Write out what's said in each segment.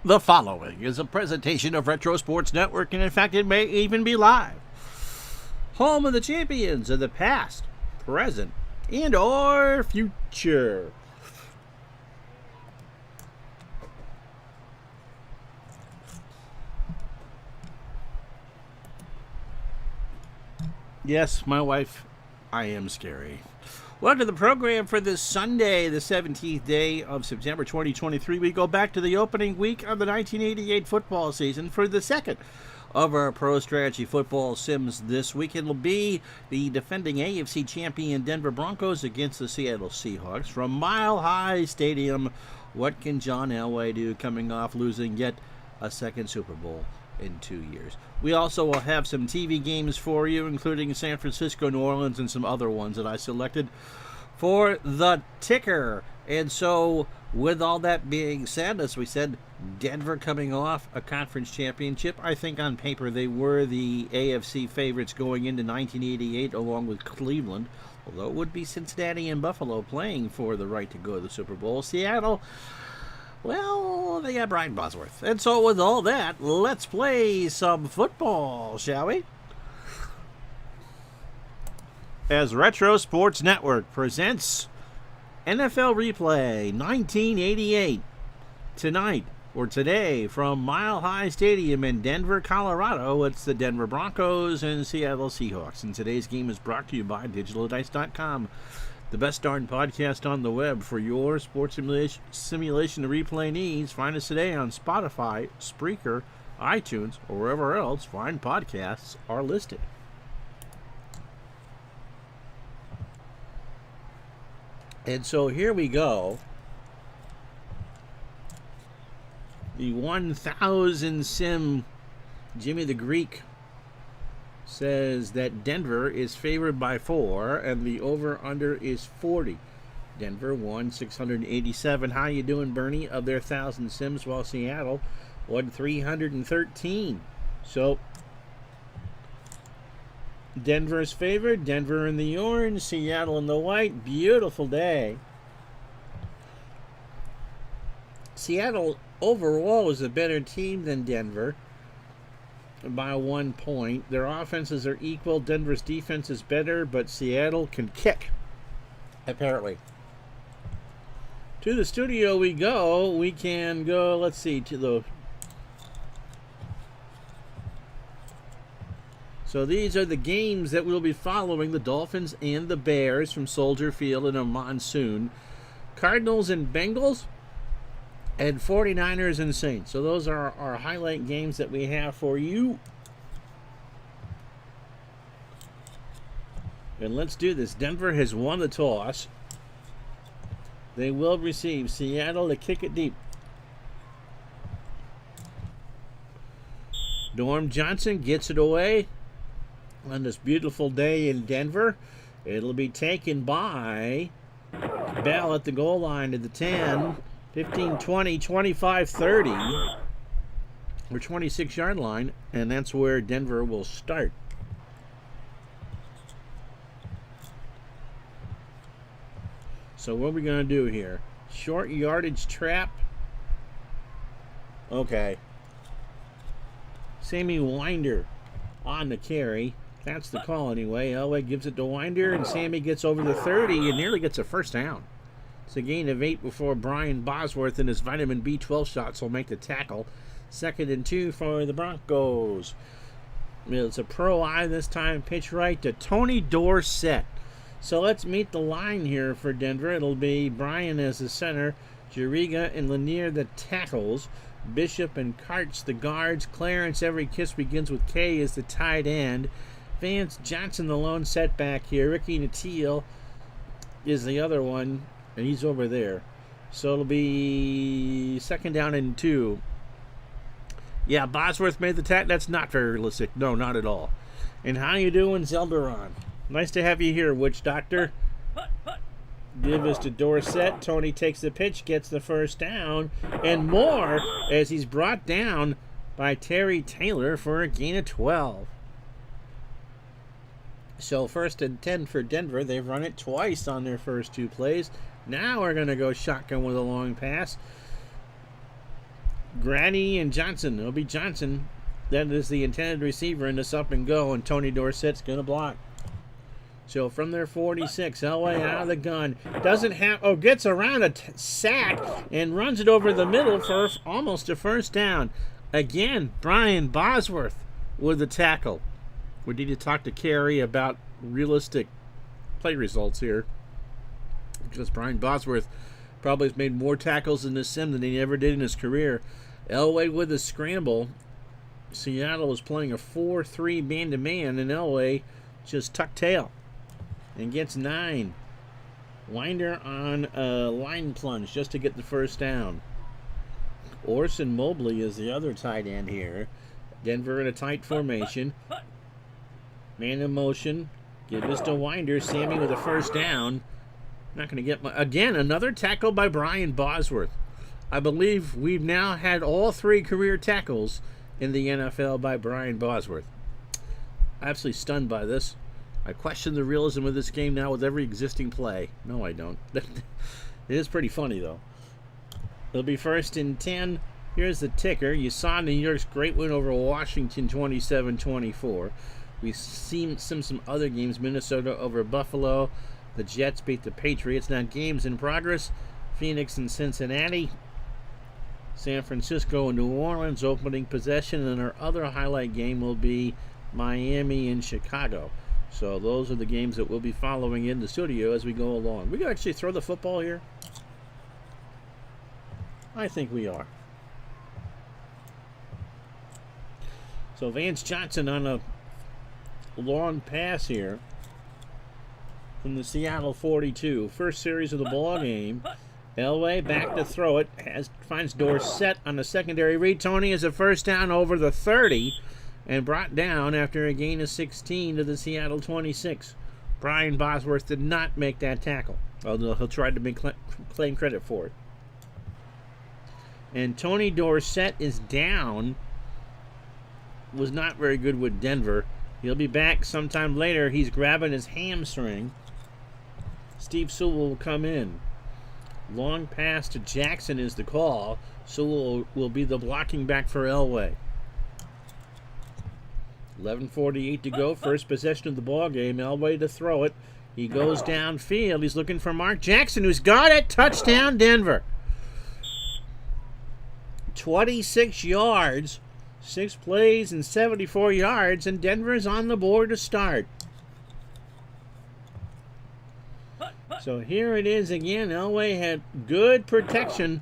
The following is a presentation of Retro Sports Network, and in fact, it may even be live. Home of the champions of the past, present, and or future. Yes, my wife, I am scary. Welcome to the program for this Sunday, the 17th day of September 2023. We go back to the opening week of the 1988 football season for the second of our Pro Strategy Football Sims this week. It'll be the defending AFC champion Denver Broncos against the Seattle Seahawks from Mile High Stadium. What can John Elway do coming off losing yet a second Super Bowl in 2 years? We also will have some TV games for you, including San Francisco, New Orleans, and some other ones that I selected for the ticker. And so, with all that being said, as we said, Denver coming off a conference championship. I think on paper they were the AFC favorites going into 1988 along with Cleveland, although it would be Cincinnati and Buffalo playing for the right to go to the Super Bowl. Seattle, well, they got Brian Bosworth. And so with all that, let's play some football, shall we? As Retro Sports Network presents NFL Replay 1988. Tonight, or today, from Mile High Stadium in Denver, Colorado, it's the Denver Broncos and Seattle Seahawks. And today's game is brought to you by DigitalDice.com. The best darn podcast on the web for your sports simulation replay needs. Find us today on Spotify, Spreaker, iTunes, or wherever else fine podcasts are listed. And so here we go. The 1,000 sim Jimmy the Greek says that Denver is favored by 4 and the over-under is 40. Denver won 687. How you doing, Bernie, of their 1,000 sims, while Seattle won 313. So Denver's favored. Denver in the orange, Seattle in the white. Beautiful day. Seattle overall is a better team than Denver by 1 point. Their offenses are equal. Denver's defense is better, but Seattle can kick, apparently. To the studio we go. We can go, let's see, to the... So these are the games that we'll be following, the Dolphins and the Bears from Soldier Field in a monsoon. Cardinals and Bengals, and 49ers and Saints. So those are our highlight games that we have for you. And let's do this. Denver has won the toss. They will receive. Seattle to kick it deep. Norm Johnson gets it away on this beautiful day in Denver. It'll be taken by Bell at the goal line to the 10. 15, 20, 25, 30, or 26-yard line, and that's where Denver will start. So what are we going to do here? Short yardage trap. Okay. Sammy Winder on the carry. That's the call anyway. Elway gives it to Winder, and Sammy gets over the 30 and nearly gets a first down. It's a gain of 8 before Brian Bosworth and his vitamin B12 shots will make the tackle. 2nd and 2 for the Broncos. It's a pro eye this time. Pitch right to Tony Dorsett. So let's meet the line here for Denver. It'll be Brian as the center, Jariga and Lanier the tackles, Bishop and Karts the guards, Clarence Every Kiss Begins with K is the tight end, Vance Johnson the lone setback here, Ricky Nattiel is the other one, and he's over there. So it'll be 2nd down and 2. Yeah, Bosworth made the tackle. That's not very realistic. No, not at all. And how you doing, Zelderon? Nice to have you here, Witch Doctor. Give us to Dorsett. Tony takes the pitch, gets the first down, and more as he's brought down by Terry Taylor for a gain of 12. So 1st and 10 for Denver. They've run it twice on their first 2 plays. Now we're going to go shotgun with a long pass. Grady and Johnson. It'll be Johnson. That is the intended receiver in this up and go, and Tony Dorsett's going to block. So from their 46, Elway out of the gun. Doesn't have, gets around a sack and runs it over the middle for almost a first down. Again, Brian Bosworth with the tackle. We need to talk to Carey about realistic play results here, because Brian Bosworth probably has made more tackles in this sim than he ever did in his career. Elway with a scramble. Seattle was playing a 4-3 man-to-man, and Elway just tucked tail and gets 9. Winder on a line plunge just to get the first down. Orson Mobley is the other tight end here. Denver in a tight formation. Man in motion. Give this to Winder. Sammy with a first down. Not going to get much. Again, another tackle by Brian Bosworth. I believe we've now had all 3 career tackles in the NFL by Brian Bosworth. Absolutely stunned by this. I question the realism of this game now with every existing play. No, I don't. It is pretty funny, though. It'll be 1st and 10. Here's the ticker. You saw New York's great win over Washington, 27-24. We've seen some other games. Minnesota over Buffalo. The Jets beat the Patriots. Now games in progress. Phoenix and Cincinnati. San Francisco and New Orleans opening possession. And our other highlight game will be Miami and Chicago. So those are the games that we'll be following in the studio as we go along. We can actually throw the football here. I think we are. So Vance Johnson on a long pass here from the Seattle 42. First series of the ball game. Elway back to throw it. Finds Dorsett on the secondary read. Tony is a first down over the 30 and brought down after a gain of 16 to the Seattle 26. Brian Bosworth did not make that tackle, although he'll try to claim credit for it. And Tony Dorsett is down. Was not very good with Denver. He'll be back sometime later. He's grabbing his hamstring. Steve Sewell will come in. Long pass to Jackson is the call. Sewell will be the blocking back for Elway. 11:48 to go. First possession of the ball game. Elway to throw it. He goes downfield. He's looking for Mark Jackson, who's got it. Touchdown, Denver. 26 yards. 6 plays and 74 yards, and Denver's on the board to start. So here it is again. Elway had good protection,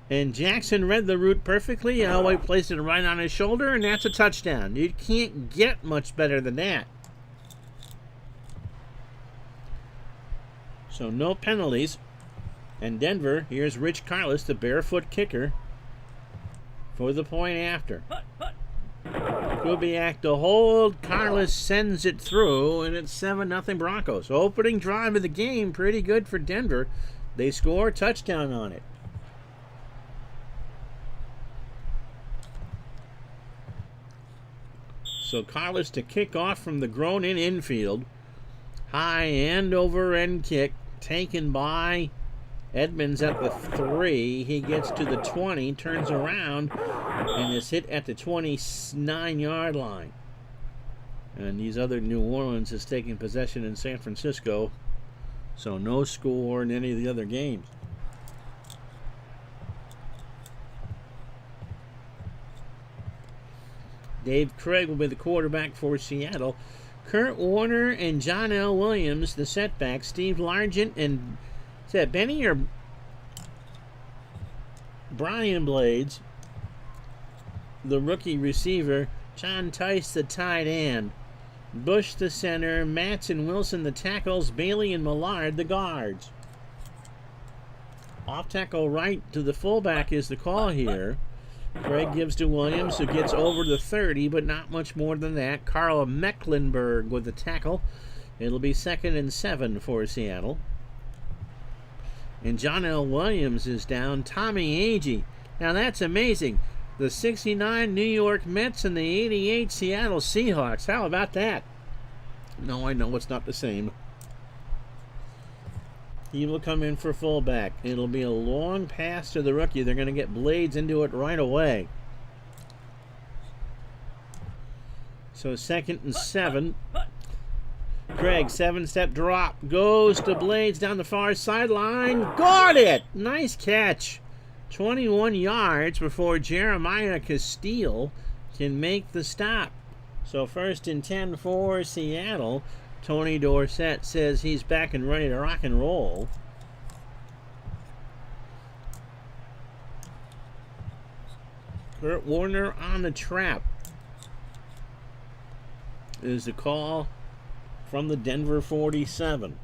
and Jackson read the route perfectly. Elway placed it right on his shoulder, and that's a touchdown. You can't get much better than that. So no penalties. And Denver, here's Rich Carlos, the barefoot kicker, for the point after. Kubiak to hold. Carlos sends it through, and it's 7-0 Broncos. Opening drive of the game, pretty good for Denver. They score, touchdown on it. So Carlos to kick off from the grown-in infield. High end over end kick, taken by Edmonds at the 3. He gets to the 20, turns around, and is hit at the 29-yard line. And these other New Orleans is taking possession in San Francisco. So no score in any of the other games. Dave Craig will be the quarterback for Seattle. Kurt Warner and John L. Williams, the setback. Steve Largent and, is that Benny or Brian Blades, the rookie receiver. John Tice, the tight end. Bush, the center. Matz and Wilson, the tackles. Bailey and Millard, the guards. Off tackle right to the fullback is the call here. Craig gives to Williams, who gets over the 30, but not much more than that. Carl Mecklenburg with the tackle. It'll be 2nd and 7 for Seattle. And John L. Williams is down. Tommy Agee. Now that's amazing. The 69 New York Mets and the 88 Seattle Seahawks. How about that? No, I know it's not the same. He will come in for fullback. It'll be a long pass to the rookie. They're going to get Blades into it right away. So 2nd and 7. Craig, 7-step drop. Goes to Blades down the far sideline. Got it! Nice catch. 21 yards before Jeremiah Castile can make the stop. So 1st and 10 for Seattle. Tony Dorsett says he's back and ready to rock and roll. Kurt Warner on the trap is the call from the Denver 47.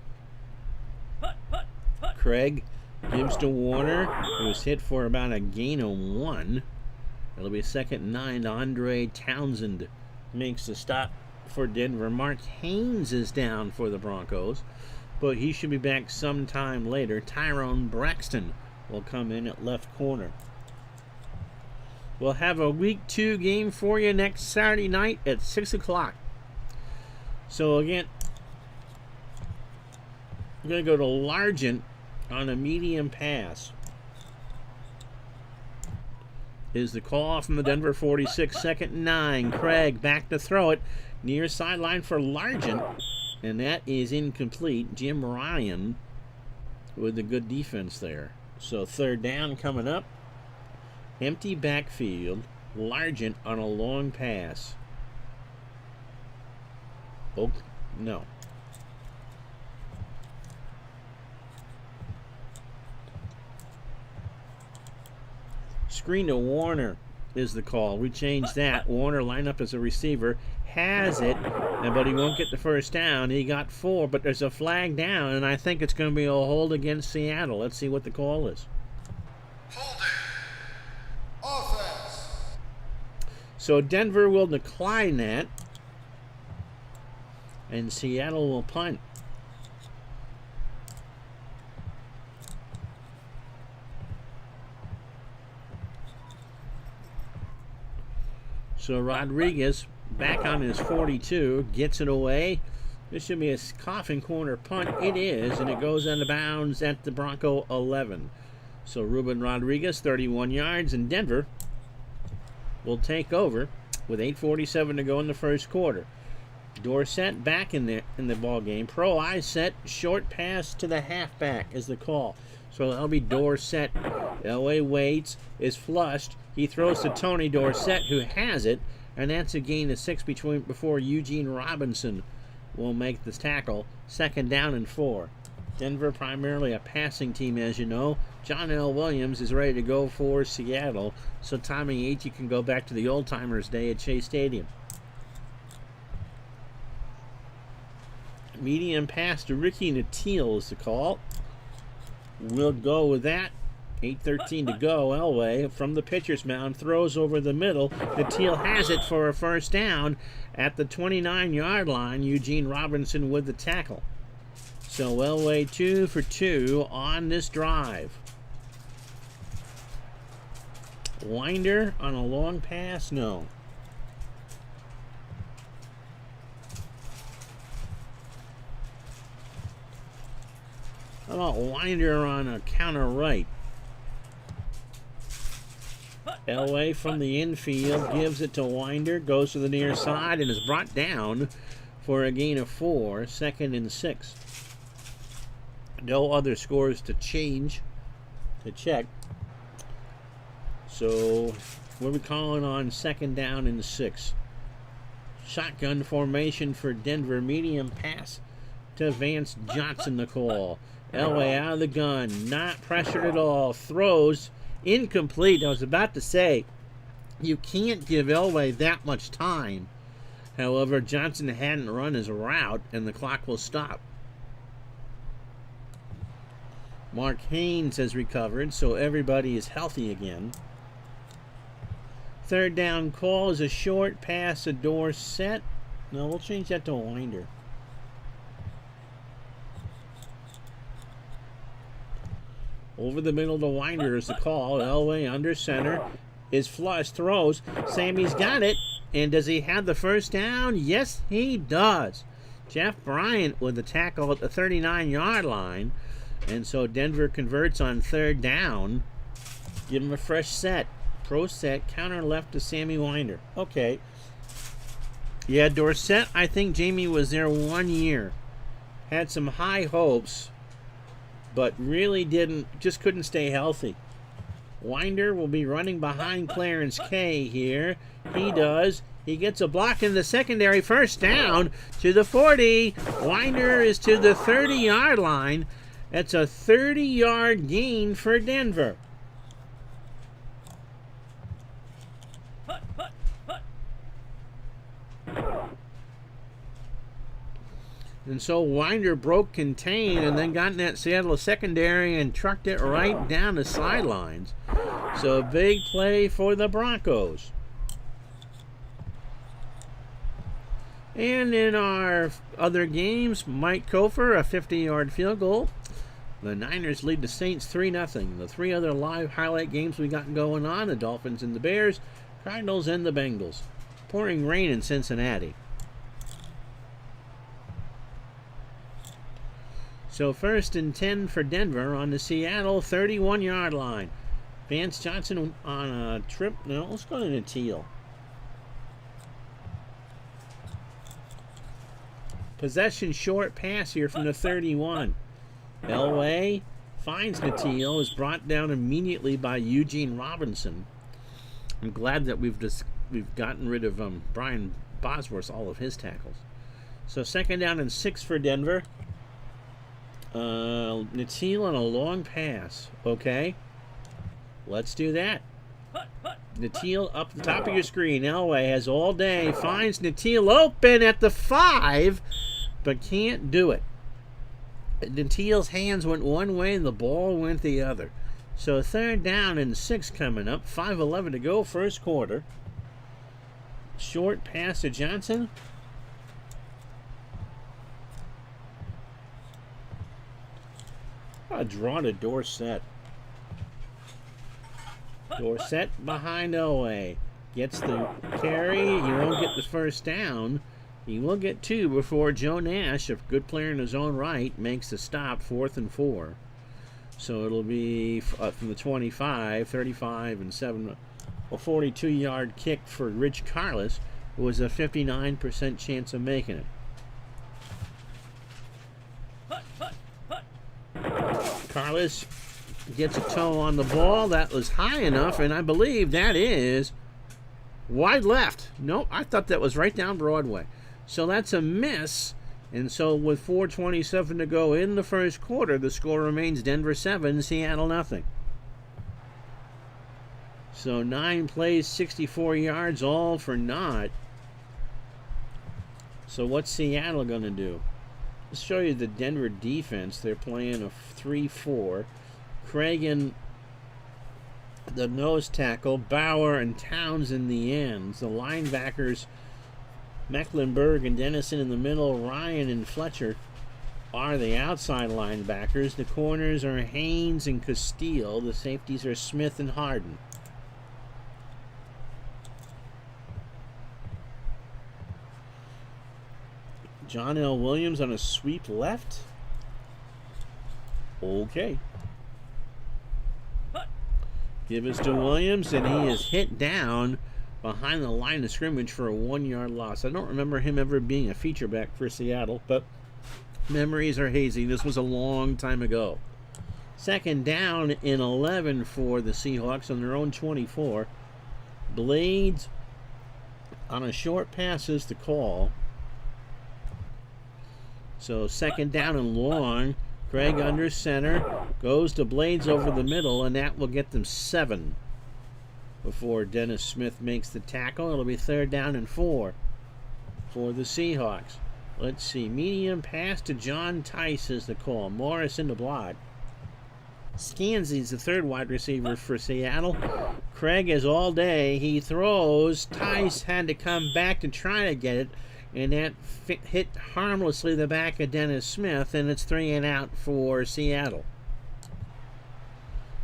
Craig gives to Warner, who was hit for about a gain of 1. It'll be 2nd and 9. Andre Townsend makes the stop for Denver. Mark Haynes is down for the Broncos, but he should be back sometime later. Tyrone Braxton will come in at left corner. We'll have a Week 2 game for you next Saturday night at 6 o'clock. So again, I'm going to go to Largent on a medium pass. Is the call from the Denver 46, 2nd and 9. Craig back to throw it. Near sideline for Largent, and that is incomplete. Jim Ryan with a good defense there. So 3rd down coming up. Empty backfield. Largent on a long pass. Oh, no. Screen to Warner is the call. We changed that. Warner line up as a receiver. Has it, but he won't get the 1st down. He got 4, but there's a flag down, and I think it's going to be a hold against Seattle. Let's see what the call is. Holding. Offense. So Denver will decline that, and Seattle will punt. So Rodriguez back on his 42, gets it away. This should be a coffin corner punt. It is, and it goes out of bounds at the Bronco 11. So Ruben Rodriguez, 31 yards, and Denver will take over with 8:47 to go in the 1st quarter. Dorsett back in the ball game. Pro eye set, short pass to the halfback is the call. So that'll be Dorsett. Elway waits, is flushed. He throws to Tony Dorsett, who has it, and that's a gain of 6 before Eugene Robinson will make the tackle. 2nd down and 4. Denver primarily a passing team, as you know. John L. Williams is ready to go for Seattle, so Tommy H. can go back to the old-timers day at Chase Stadium. Medium pass to Ricky Nattiel is the call. We'll go with that. 8:13 to go. Elway from the pitcher's mound throws over the middle. Nattiel has it for a 1st down at the 29-yard line. Eugene Robinson with the tackle. So Elway 2 for 2 on this drive. Winder on a long pass? No. How about Winder on a counter right? Elway from the infield gives it to Winder, goes to the near side, and is brought down for a gain of 4, 2nd and 6. No other scores to check. So what are we calling on 2nd down and 6? Shotgun formation for Denver. Medium pass to Vance Johnson, the call. Elway out of the gun, not pressured at all. Throws incomplete. I was about to say, you can't give Elway that much time. However, Johnson hadn't run his route, and the clock will stop. Mark Haynes has recovered, so everybody is healthy again. 3rd down call is a short pass to Dorsett. No, we'll change that to Winder. Over the middle to Winder is the call. Elway under center is flush, throws. Sammy's got it. And does he have the 1st down? Yes, he does. Jeff Bryant with the tackle at the 39-yard line. And so Denver converts on third down. Give him a fresh set. Pro set, counter left to Sammy Winder. Okay. Yeah, Dorsett, I think Jamie was there 1 year. Had some high hopes, but really just couldn't stay healthy. Winder will be running behind Clarence K here. He does. He gets a block in the secondary. First down to the 40. Winder is to the 30-yard line. That's a 30-yard gain for Denver. And so Winder broke contain and then got in that Seattle secondary and trucked it right down the sidelines. So a big play for the Broncos. And in our other games, Mike Kofer, a 50-yard field goal. The Niners lead the Saints 3-0. The three other live highlight games we got going on, the Dolphins and the Bears, Cardinals and the Bengals. Pouring rain in Cincinnati. So 1st and 10 for Denver on the Seattle 31-yard line. Vance Johnson on a trip. No, let's go to Natil. Possession short pass here from the 31. Elway finds Natil, is brought down immediately by Eugene Robinson. I'm glad that we've gotten rid of Brian Bosworth, all of his tackles. So 2nd down and 6 for Denver. Natil on a long pass. Okay. Let's do that. Natil up the top of your screen. Elway has all day. Finds Natil open at the 5, but can't do it. Natil's hands went one way and the ball went the other. So 3rd down and 6 coming up. 5:11 to go, first quarter. Short pass to Johnson. A draw to Dorsett. Dorsett behind Elway. Gets the carry. He won't get the first down. He will get 2 before Joe Nash, a good player in his own right, makes the stop, 4th and 4. So it'll be from the 25, 35 and 7. A 42-yard kick for Rich Carlos, who was a 59% chance of making it. Carlos gets a toe on the ball. That was high enough, and I believe that is wide left. No, I thought that was right down Broadway. So that's a miss. And so with 4:27 to go in the first quarter, the score remains Denver 7, Seattle nothing. So 9 plays, 64 yards, all for naught. So what's Seattle going to do? Let's show you the Denver defense. They're playing a 3-4. Cragen, the nose tackle, Bauer and Towns in the ends. The linebackers, Mecklenburg and Dennison in the middle. Ryan and Fletcher are the outside linebackers. The corners are Haynes and Castile. The safeties are Smith and Harden. John L. Williams on a sweep left. Okay. Give us to Williams, and he is hit down behind the line of scrimmage for a 1-yard loss. I don't remember him ever being a feature back for Seattle, but memories are hazy. This was a long time ago. 2nd down and 11 for the Seahawks on their own 24. Blades on a short pass is the call. So 2nd down and long. Craig under center. Goes to Blades over the middle, and that will get them 7 before Dennis Smith makes the tackle. It'll be 3rd down and 4 for the Seahawks. Let's see. Medium pass to John Tice is the call. Morris in the block. Scanzi's the 3rd wide receiver for Seattle. Craig is all day. He throws. Tice had to come back to try to get it, and that hit harmlessly the back of Dennis Smith, and it's 3 and out for Seattle.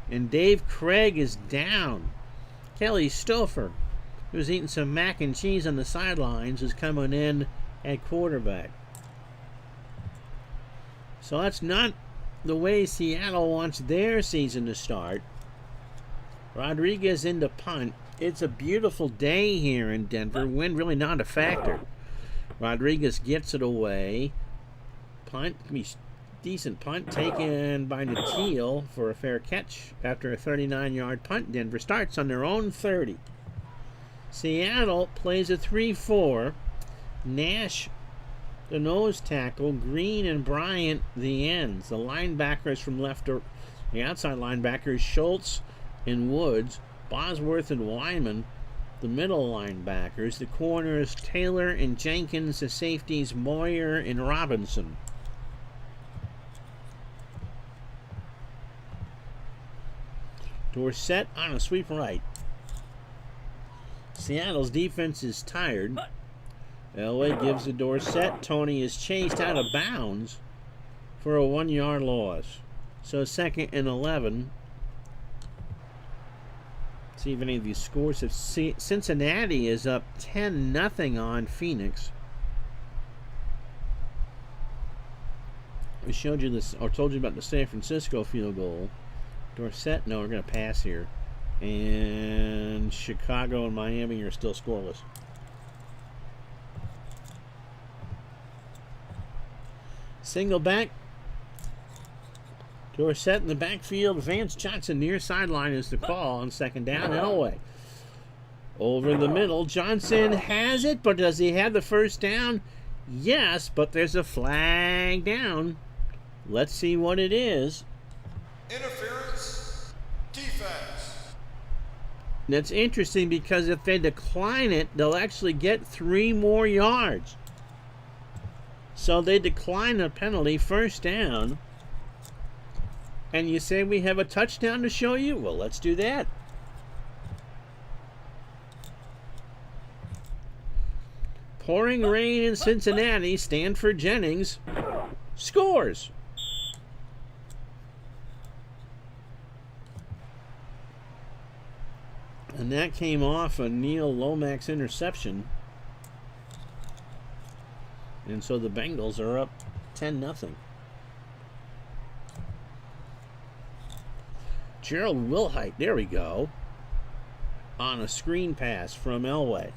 And Dave Craig is down. Kelly Stouffer, who's eating some mac and cheese on the sidelines, is coming in at quarterback. So that's not the way Seattle wants their season to start. Rodriguez into punt. It's a beautiful day here in Denver. Wind really not a factor. Rodriguez gets it away. Punt, decent punt taken by Natil for a fair catch after a 39-yard punt. Denver starts on their own 30. Seattle plays a 3-4. Nash, the nose tackle. Green and Bryant, the ends. The linebackers from left to the outside linebackers, Schultz and Woods. Bosworth and Wyman, the middle linebackers. The corners, Taylor and Jenkins. The safeties, Moyer and Robinson. Dorsett on a sweep right. Seattle's defense is tired. Elway gives to Dorsett. Tony is chased out of bounds for a 1-yard loss. So 2nd and 11. See if any of these scores. If Cincinnati is up 10-0 on Phoenix. We showed you this, or told you about the San Francisco field goal. Dorsett, no, we're going to pass here. And Chicago and Miami are still scoreless. Single back. Dorsett in the backfield. Vance Johnson near sideline is the call on 2nd down. Elway over the middle. Johnson has it, but does he have the first down? Yes, but there's a flag down. Let's see what it is. Interference. Defense. That's interesting because if they decline it, they'll actually get 3 more yards. So they decline the penalty, 1st down. And you say we have a touchdown to show you? Well, let's do that. Pouring rain in Cincinnati. Stanford Jennings scores. And that came off a Neil Lomax interception. And so the Bengals are up 10-0. Gerald Wilhite, there we go, on a screen pass from Elway.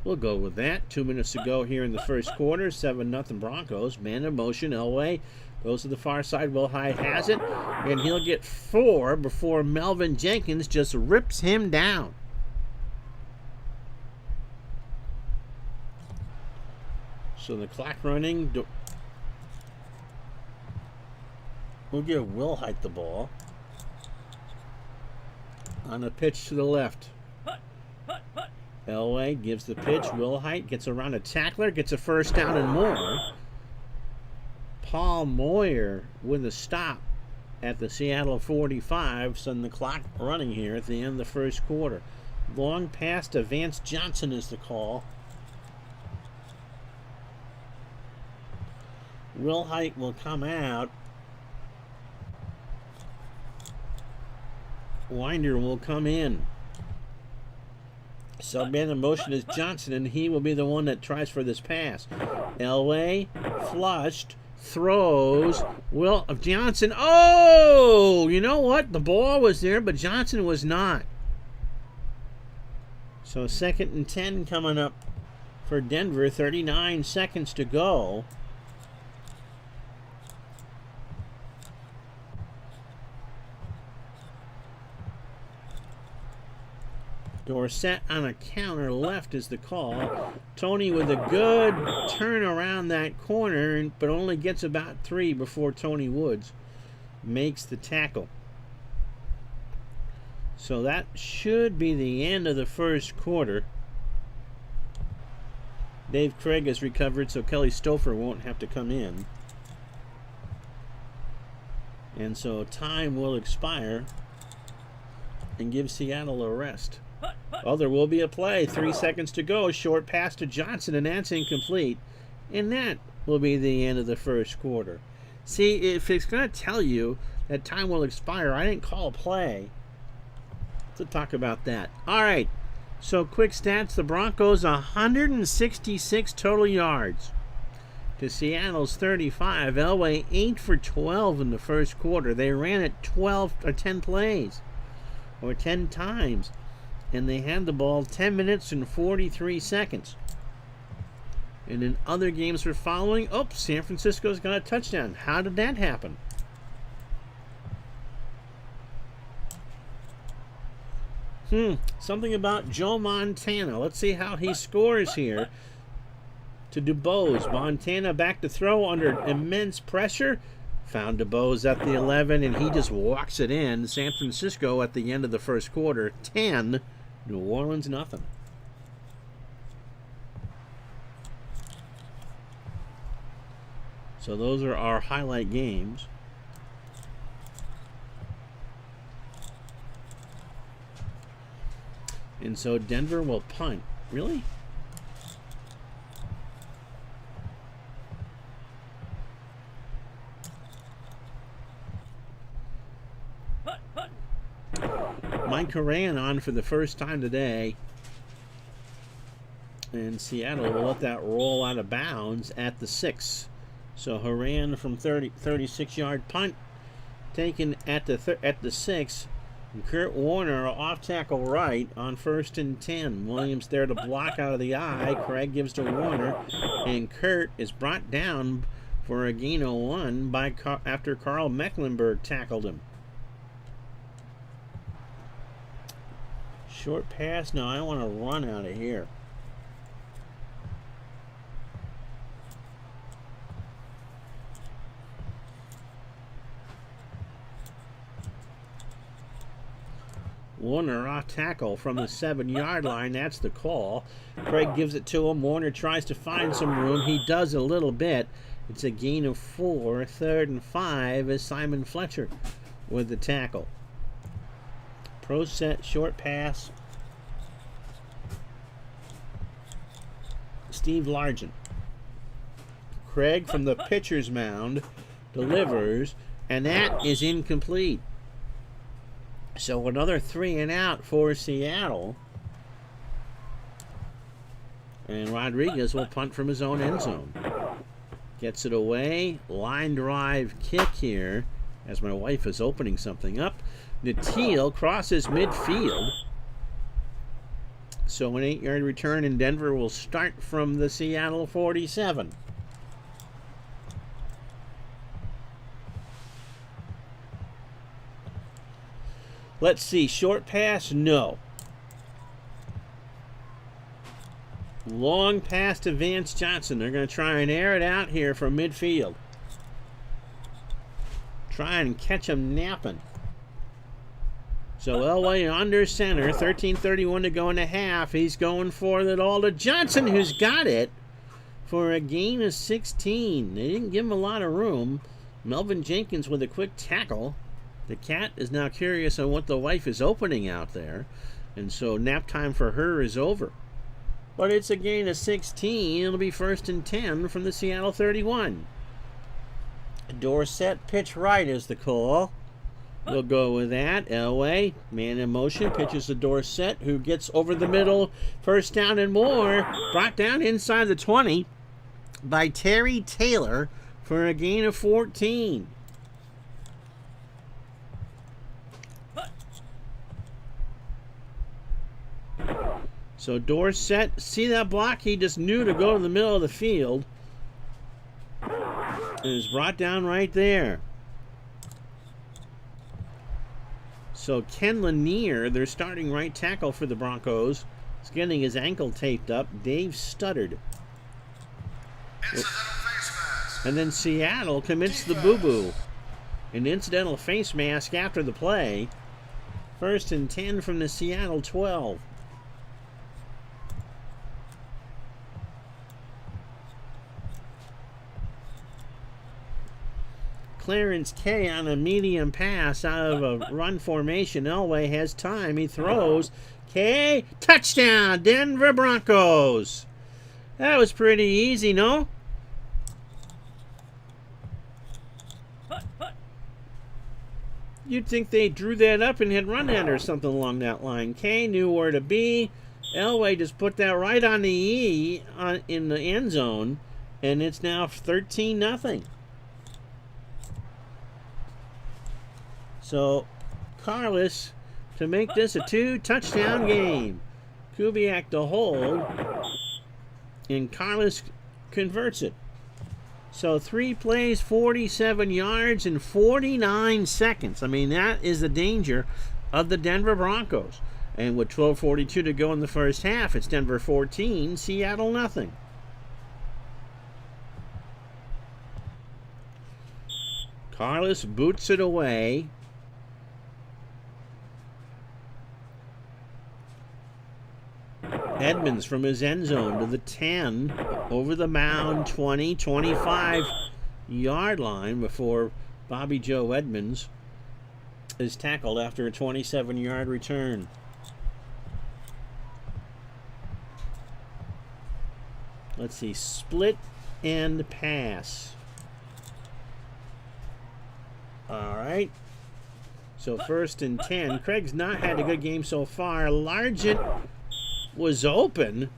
We'll go with that. 2 minutes to go here in the first quarter. 7-0 Broncos. Man in motion. Elway goes to the far side. Wilhite has it. And he'll get 4 before Melvin Jenkins just rips him down. So the clock running. We'll give Wilhite the ball. On a pitch to the left. Elway gives the pitch. Wilhite gets around a tackler, gets a first down and more. Paul Moyer with a stop at the Seattle 45. Send the clock running here at the end of the first quarter. Long pass to Vance Johnson is the call. Wilhite will come out. Winder will come in. Subman in motion is Johnson, and he will be the one that tries for this pass. Elway flushed, throws. Johnson. Oh, you know what? The ball was there, but Johnson was not. So 2nd and 10 coming up for Denver. 39 seconds to go. Dorsett on a counter left is the call. Tony with a good turn around that corner, but only gets about 3 before Tony Woods makes the tackle. So that should be the end of the first quarter. Dave Craig has recovered, so Kelly Stouffer won't have to come in. And so time will expire and give Seattle a rest. Oh, there will be a play. 3 seconds to go. Short pass to Johnson, and that's incomplete. And that will be the end of the first quarter. See, if it's going to tell you that time will expire, I didn't call a play. Let's talk about that. All right. So, quick stats. The Broncos, 166 total yards. to Seattle's 35. Elway 8 for 12 in the first quarter. They ran it 12 or 10 plays or 10 times, and they had the ball 10 minutes and 43 seconds. And in other games we're following, San Francisco's got a touchdown. How did that happen? Something about Joe Montana. Let's see how he scores here. To DuBose. Montana back to throw under immense pressure. Found DuBose at the 11, and he just walks it in. San Francisco at the end of the first quarter, 10. New Orleans, nothing. So those are our highlight games. And so Denver will punt. Really? Mike Horan on for the first time today. And Seattle will let that roll out of bounds at the 6. So Horan from 36-yard punt taken at the 6. And Kurt Warner off tackle right on 1st and 10. Williams there to block out of the eye. Craig gives to Warner, and Kurt is brought down for a gain of 1 after Carl Mecklenburg tackled him. Short pass. No, I want to run out of here. Warner off tackle from the 7-yard line. That's the call. Craig gives it to him. Warner tries to find some room. He does a little bit. It's a gain of 4. 3rd and 5 as Simon Fletcher with the tackle. Pro set, short pass. Steve Largent. Craig from the pitcher's mound delivers, and that is incomplete. So another 3 and out for Seattle. And Rodriguez will punt from his own end zone. Gets it away. Line drive kick here as my wife is opening something up. Natil crosses midfield. So an 8-yard return, and Denver will start from the Seattle 47. Let's see. Short pass? No. Long pass to Vance Johnson. They're going to try and air it out here from midfield. Try and catch him napping. So Elway under center. 13:31 to go in the half. He's going for it all to Johnson, who's got it for a gain of 16. They didn't give him a lot of room. Melvin Jenkins with a quick tackle. The cat is now curious on what the wife is opening out there. And so nap time for her is over. But it's a gain of 16. It'll be 1st and 10 from the Seattle 31. Dorsett pitch right is the call. We'll go with that. Elway, man in motion, pitches to Dorsett, who gets over the middle. 1st down and more. Brought down inside the 20 by Terry Taylor for a gain of 14. So Dorsett, see that block? He just knew to go to the middle of the field. It was brought down right there. So Ken Lanier, their starting right tackle for the Broncos, is getting his ankle taped up. Dave stuttered. And then Seattle commits the boo-boo. An incidental face mask after the play. 1st and 10 from the Seattle 12. Clarence K on a medium pass out of a run formation. Elway has time. He throws. K, touchdown, Denver Broncos. That was pretty easy, no? You'd think they drew that up and had run that or something along that line. K knew where to be. Elway just put that right on the E in the end zone. And it's now 13-0. So Carlos to make this a 2-touchdown game. Kubiak to hold, and Carlos converts it. So 3 plays, 47 yards in 49 seconds. I mean, that is the danger of the Denver Broncos. And with 12:42 to go in the first half, it's Denver 14, Seattle nothing. Carlos boots it away. Edmonds from his end zone to the 10, over the mound, 20, 25-yard line before Bobby Joe Edmonds is tackled after a 27-yard return. Let's see, split and pass. All right. So 1st and 10. Craig's not had a good game so far. Largent was open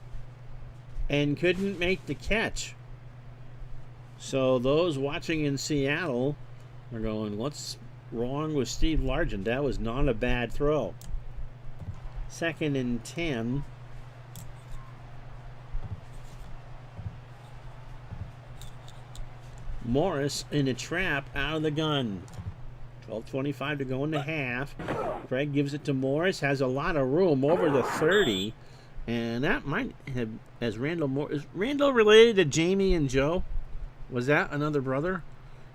and couldn't make the catch. So those watching in Seattle are going, what's wrong with Steve Largent? That was not a bad throw. 2nd and 10. Morris in a trap out of the gun. 12:25 to go in the half. Craig gives it to Morris. Has a lot of room over the 30. And that might have, as Randall Moore, is Randall related to Jamie and Joe? Was that another brother?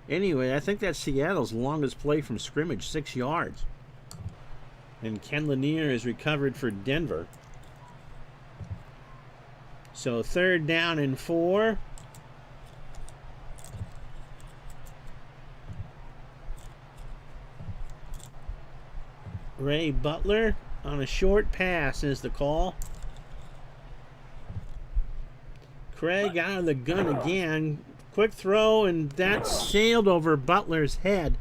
Anyway, I think that's Seattle's longest play from scrimmage, 6 yards. And Ken Lanier is recovered for Denver. So 3rd down and 4. Ray Butler on a short pass is the call. Craig out of the gun again. Quick throw, and that sailed over Butler's head.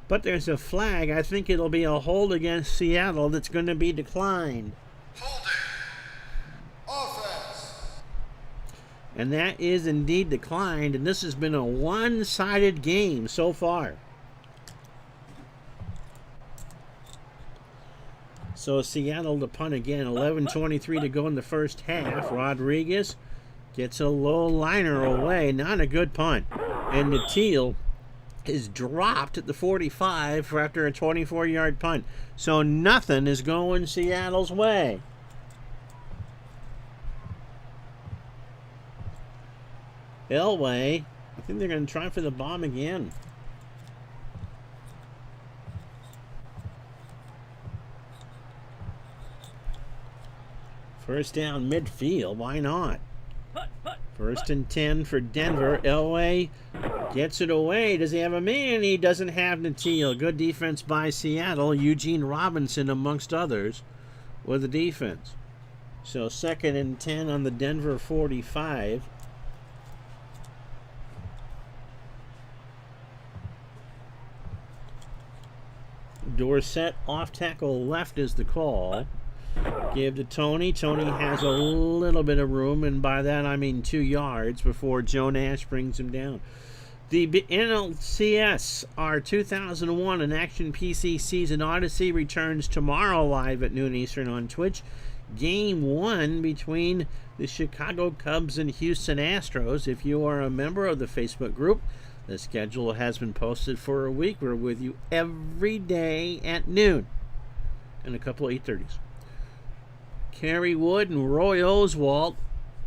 But there's a flag. I think it'll be a hold against Seattle that's going to be declined. Holding. Offense. And that is indeed declined, and this has been a one-sided game so far. So Seattle to punt again. 11:23 to go in the first half. Rodriguez gets a low liner away. Not a good punt. And Natil is dropped at the 45 after a 24-yard punt. So nothing is going Seattle's way. Elway, I think they're going to try for the bomb again. First down midfield, why not? 1st and 10 for Denver. Elway gets it away. Does he have a man? He doesn't have Natil. Good defense by Seattle. Eugene Robinson amongst others with the defense. So 2nd and 10 on the Denver 45. Dorsett off tackle left is the call. Give to Tony. Tony has a little bit of room, and by that I mean 2 yards before Joe Nash brings him down. The NLCS, our 2001 in Action PC Season Odyssey, returns tomorrow live at noon Eastern on Twitch. Game 1 between the Chicago Cubs and Houston Astros. If you are a member of the Facebook group, the schedule has been posted for a week. We're with you every day at noon and a couple of 8:30s. Kerry Wood and Roy Oswalt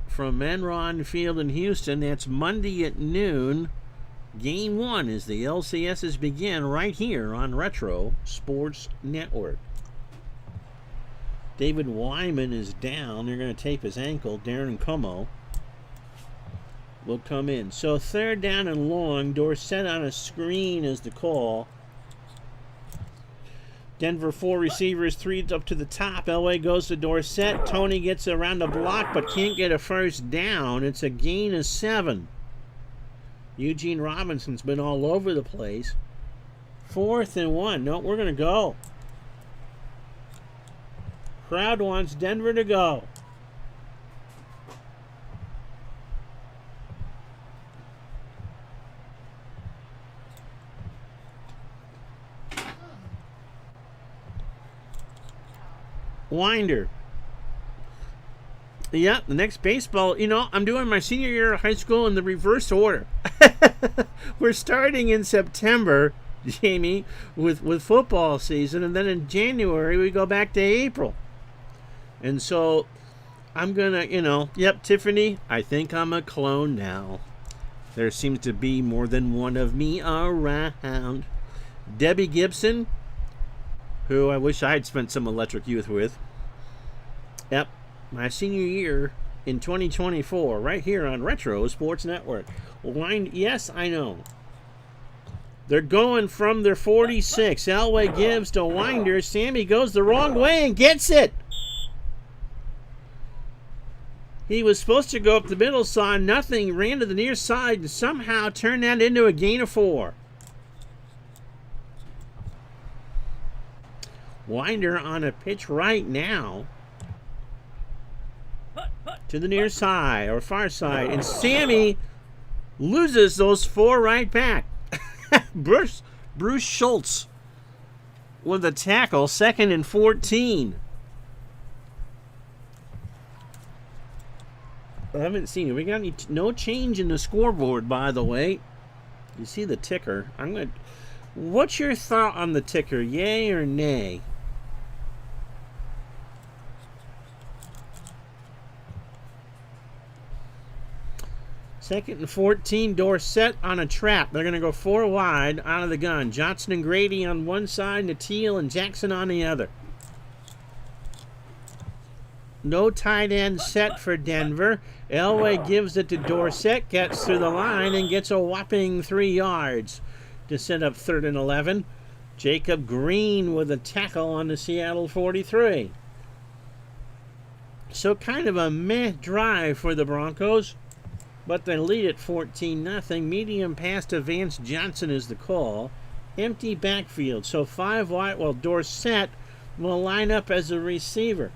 from Enron Field in Houston. That's Monday at noon. Game 1 as the LCSs begin right here on Retro Sports Network. David Wyman is down. They're going to tape his ankle. Darren Como will come in. So 3rd down and long. Dorsett on a screen is the call. Denver 4 receivers, 3 up to the top. Elway goes to Dorsett. Tony gets around the block but can't get a first down. It's a gain of 7. Eugene Robinson's been all over the place. 4th and 1. No, we're going to go. Crowd wants Denver to go. Winder. Yeah, the next baseball. You know, I'm doing my senior year of high school in the reverse order. We're starting in September, Jamie, with football season, and then in January we go back to April. And so I'm gonna, yep, Tiffany, I think I'm a clone now. There seems to be more than one of me around. Debbie Gibson, who I wish I had spent some electric youth with. Yep, my senior year in 2024, right here on Retro Sports Network. Yes, I know. They're going from their 46. Elway gives to Winder. Sammy goes the wrong way and gets it. He was supposed to go up the middle, saw nothing, ran to the near side, and somehow turned that into a gain of 4. Winder on a pitch right now to the near side or far side, and Sammy loses those 4 right back. Bruce Schultz with a tackle, 2nd and 14. I haven't seen it. We got no change in the scoreboard, by the way. You see the ticker. What's your thought on the ticker? Yay or nay? Second and 14, Dorsett on a trap. They're going to go 4 wide out of the gun. Johnson and Grady on one side, Natil and Jackson on the other. No tight end set for Denver. Elway gives it to Dorsett, gets through the line, and gets a whopping 3 yards to set up 3rd and 11. Jacob Green with a tackle on the Seattle 43. So kind of a meh drive for the Broncos. But they lead at 14-0. Medium pass to Vance Johnson is the call. Empty backfield. So 5 wide. Well, Dorsett will line up as a receiver.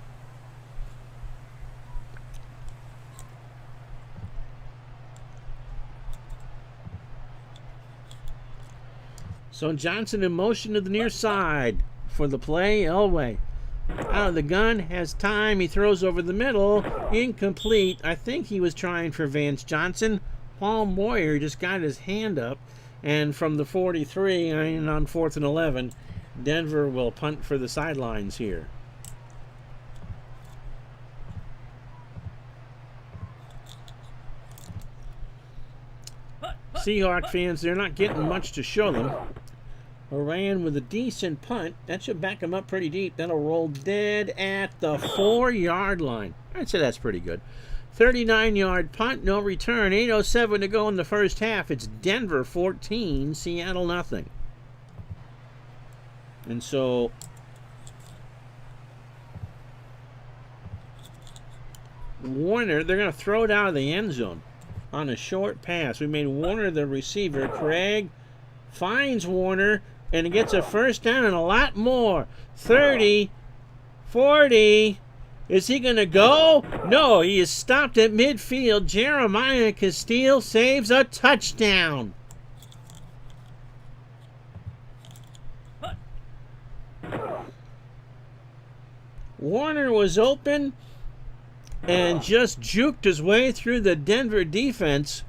So Johnson in motion to the near side for the play. Elway out of the gun, has time, he throws over the middle, incomplete. I think he was trying for Vance Johnson. Paul Moyer just got his hand up, and from the 43 and on 4th and 11, Denver will punt for the sidelines here. Seahawk fans, they're not getting much to show them. Moran with a decent punt. That should back him up pretty deep. That'll roll dead at the 4-yard line. I'd say that's pretty good. 39-yard punt, no return. 8:07 to go in the first half. It's Denver 14, Seattle nothing. And so Warner, they're going to throw it out of the end zone on a short pass. We made Warner the receiver. Craig finds Warner, and it gets a first down and a lot more. 30, 40. Is he going to go? No, he is stopped at midfield. Jeremiah Castile saves a touchdown. Warner was open and just juked his way through the Denver defense.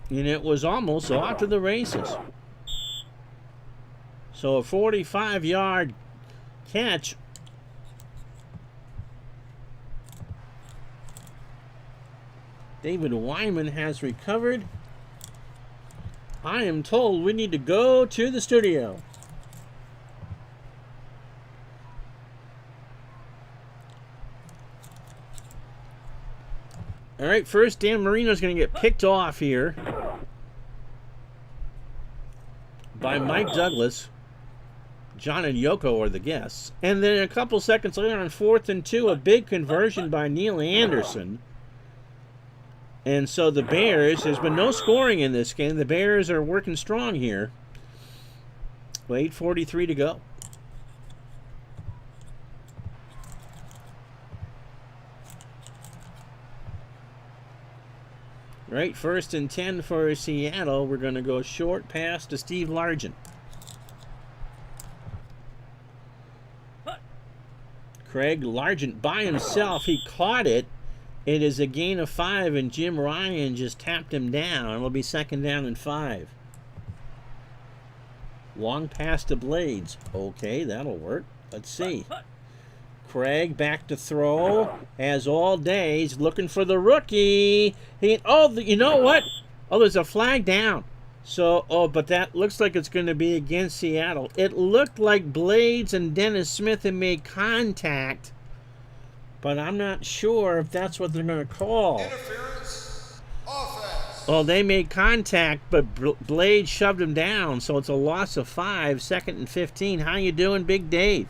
And it was almost off to the races. So a 45-yard catch. David Wyman has recovered. I am told we need to go to the studio. All right, first Dan Marino's going to get picked off here by Mike Douglas. John and Yoko are the guests. And then a couple seconds later on 4th and 2, a big conversion by Neil Anderson. And so the Bears, there's been no scoring in this game. The Bears are working strong here. 8:43 to go. Right, 1st and 10 for Seattle. We're going to go short pass to Steve Largent. Craig Largent by himself. He caught it. It is a gain of 5, and Jim Ryan just tapped him down. It'll be 2nd down and 5. Long pass to Blades. Okay, that'll work. Let's see. Craig back to throw. Has all day. He's looking for the rookie. You know what? Oh, there's a flag down. So, but that looks like it's going to be against Seattle. It looked like Blades and Dennis Smith had made contact, but I'm not sure if that's what they're going to call. Interference. Offense. Well, they made contact, but Blades shoved him down, so it's a loss of 5, 2nd and 15. How you doing, Big Dave?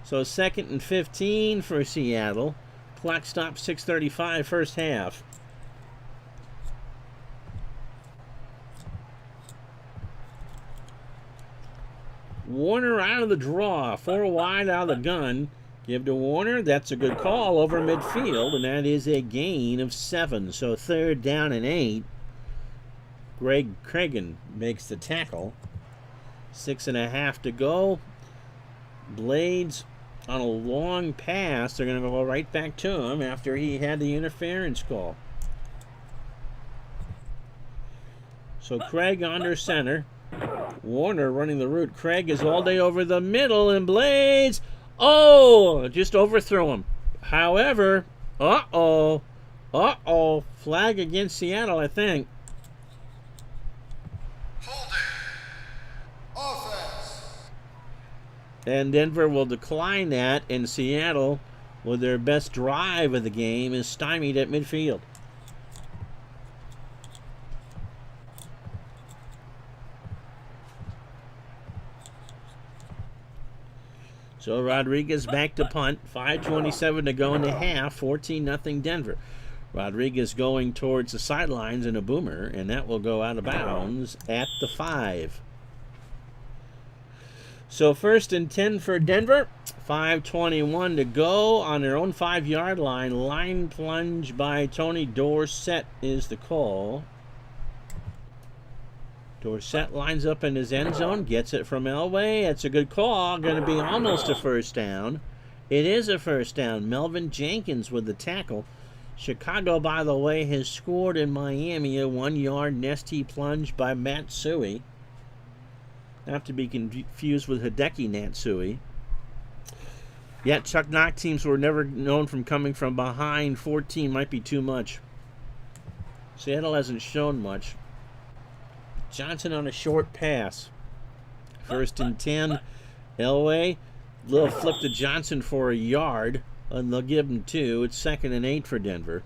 So 2nd and 15 for Seattle. Clock stops 6:35, first half. Warner out of the draw. 4 wide out of the gun. Give to Warner. That's a good call over midfield, and that is a gain of 7. So 3rd down and 8. Greg Cragen makes the tackle. 6.5 to go. Blades on a long pass. They're going to go right back to him after he had the interference call. So Craig under center. Warner running the route. Craig is all day over the middle, and Blades, just overthrew him. However, flag against Seattle, I think. Holding. Offense. And Denver will decline that, and Seattle, with their best drive of the game, is stymied at midfield. So Rodriguez back to punt. 5:27 to go in the half. 14-0 Denver. Rodriguez going towards the sidelines in a boomer, and that will go out of bounds at the 5. So 1st and 10 for Denver. 5:21 to go on their own 5-yard line. Line plunge by Tony Dorsett is the call. Dorsett lines up in his end zone, gets it from Elway. That's a good call. Going to be almost a first down. It is a first down. Melvin Jenkins with the tackle. Chicago, by the way, has scored in Miami a 1-yard nesty plunge by Matsui. Not to be confused with Hideki Natsui. Yet Chuck Knock teams were never known from coming from behind. 14 might be too much. Seattle hasn't shown much. Johnson on a short pass. 1st and 10. Elway. Little flip to Johnson for a yard. And they'll give him 2. It's 2nd and 8 for Denver.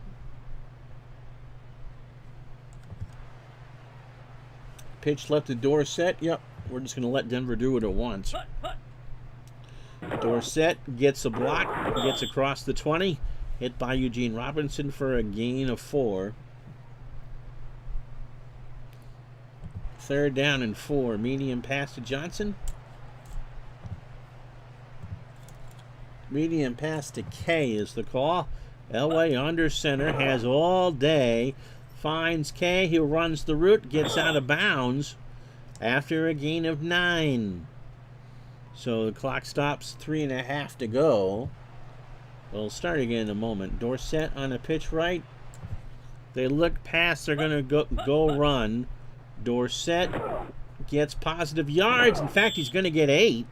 Pitch left to Dorsett. Yep. We're just going to let Denver do it at once. Dorsett gets a block. Gets across the 20. Hit by Eugene Robinson for a gain of 4. 3rd down and 4. Medium pass to Johnson. Medium pass to K is the call. Elway under center, has all day. Finds K, who runs the route, gets out of bounds after a gain of 9. So the clock stops. 3.5 to go. We'll start again in a moment. Dorsett on a pitch right. They look past. They're going to go run. Dorsett gets positive yards. In fact, he's going to get 8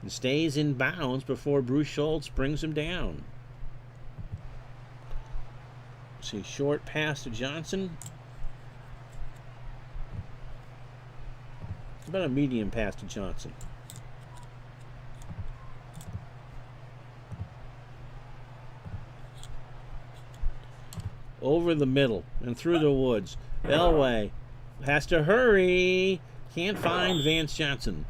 and stays in bounds before Bruce Schultz brings him down. See, short pass to Johnson. How about a medium pass to Johnson? Over the middle and through the woods. Elway has to hurry. Can't find Vance Johnson.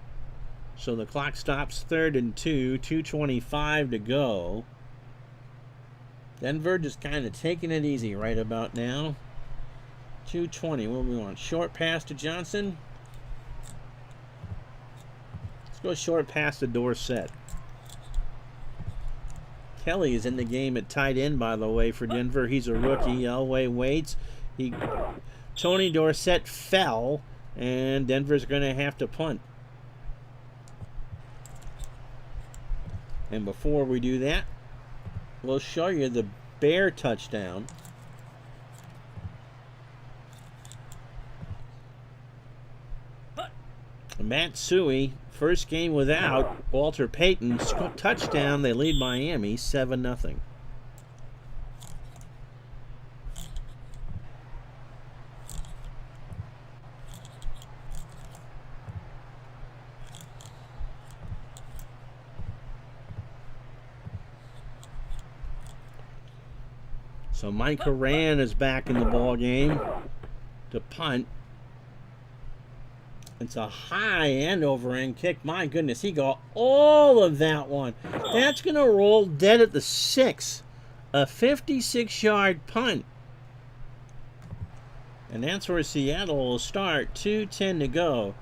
So the clock stops. 3rd and 2. 2:25 to go. Denver just kind of taking it easy right about now. 2:20. What do we want? Short pass to Johnson. Let's go short pass to Dorsett. Kelly is in the game at tight end, by the way, for Denver. He's a rookie. Elway waits. Tony Dorsett fell, and Denver's going to have to punt. And before we do that, we'll show you the Bear touchdown. Matsui, first game without Walter Payton, touchdown. They lead Miami 7-0. So Mike Horan is back in the ball game to punt. It's a high end over end kick. My goodness, he got all of that one. That's going to roll dead at the 6. A 56-yard punt. And that's where Seattle will start. 2:10 to go.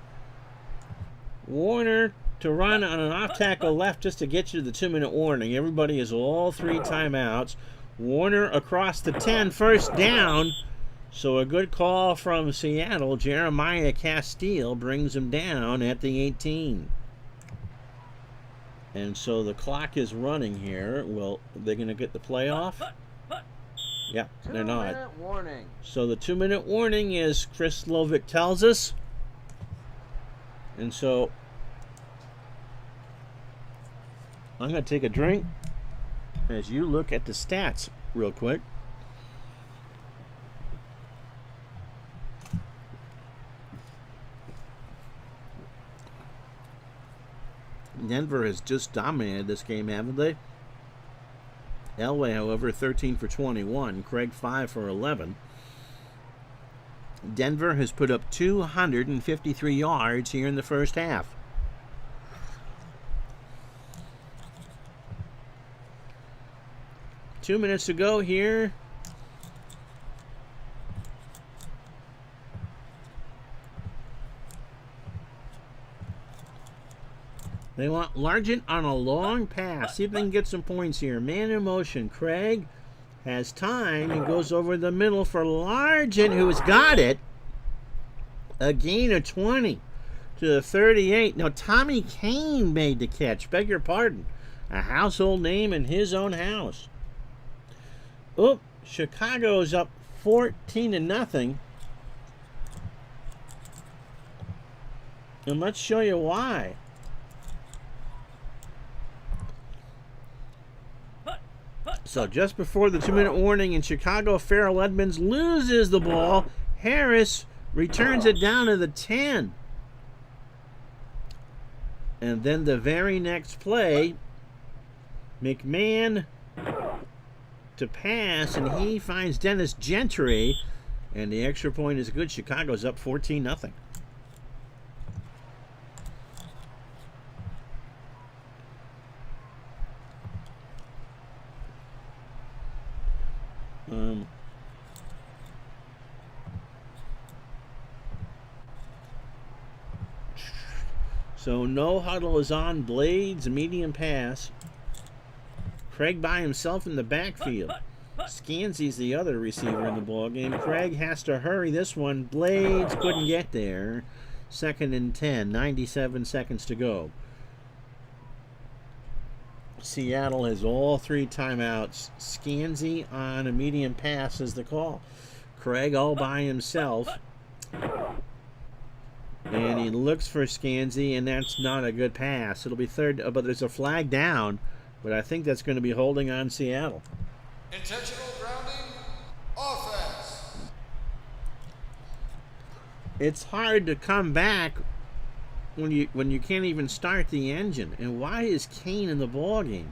Warner to run on an off tackle left just to get you to the 2-minute warning. Everybody is all 3 timeouts. Warner across the 10, first down. So a good call from Seattle. Jeremiah Castile brings him down at the 18. And so the clock is running here. Well, they're going to get the play off? Yeah, they're not. 2-minute warning. So the 2-minute warning is Chris Lovick tells us. And so I'm going to take a drink as you look at the stats real quick. Denver has just dominated this game, haven't they? Elway, however, 13 for 21. Craig, 5 for 11. Denver has put up 253 yards here in the first half. Two minutes to go here. They want Largent on a long pass. See if they can get some points here. Man in motion. Craig has time and goes over the middle for Largent, who's got it. A gain of 20 to the 38. Now, Tommy Kane made the catch. Beg your pardon. A household name in his own house. Oh, Chicago's up 14-0. And let's show you why. So just before the 2-minute warning in Chicago, Farrell Edmonds loses the ball. Harris returns it down to the 10. And then the very next play, McMahon to pass, and he finds Dennis Gentry, and the extra point is good. Chicago's up 14-0. So no huddle is on. Blades, medium pass. Craig by himself in the backfield. Scanzi's the other receiver in the ballgame. Craig has to hurry this one. Blades couldn't get there. 2nd and 10, 97 seconds to go. Seattle has all 3 timeouts. Scanzi on a medium pass is the call. Craig all by himself. And he looks for Scanzi, and that's not a good pass. It'll be third, but there's a flag down. But I think that's going to be holding on Seattle. Intentional grounding. Offense. It's hard to come back when you can't even start the engine. And why is Kane in the ballgame?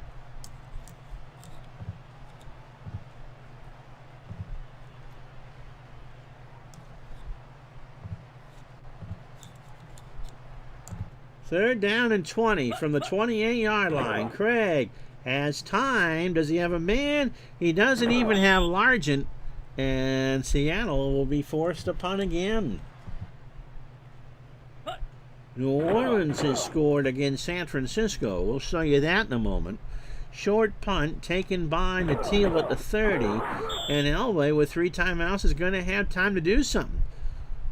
Third down and 20 from the 28-yard line. Craig has time. Does he have a man? He doesn't even have Largent. And Seattle will be forced to punt again. New Orleans has scored against San Francisco. We'll show you that in a moment. Short punt taken by Natil at the 30. And Elway with 3 timeouts is going to have time to do something.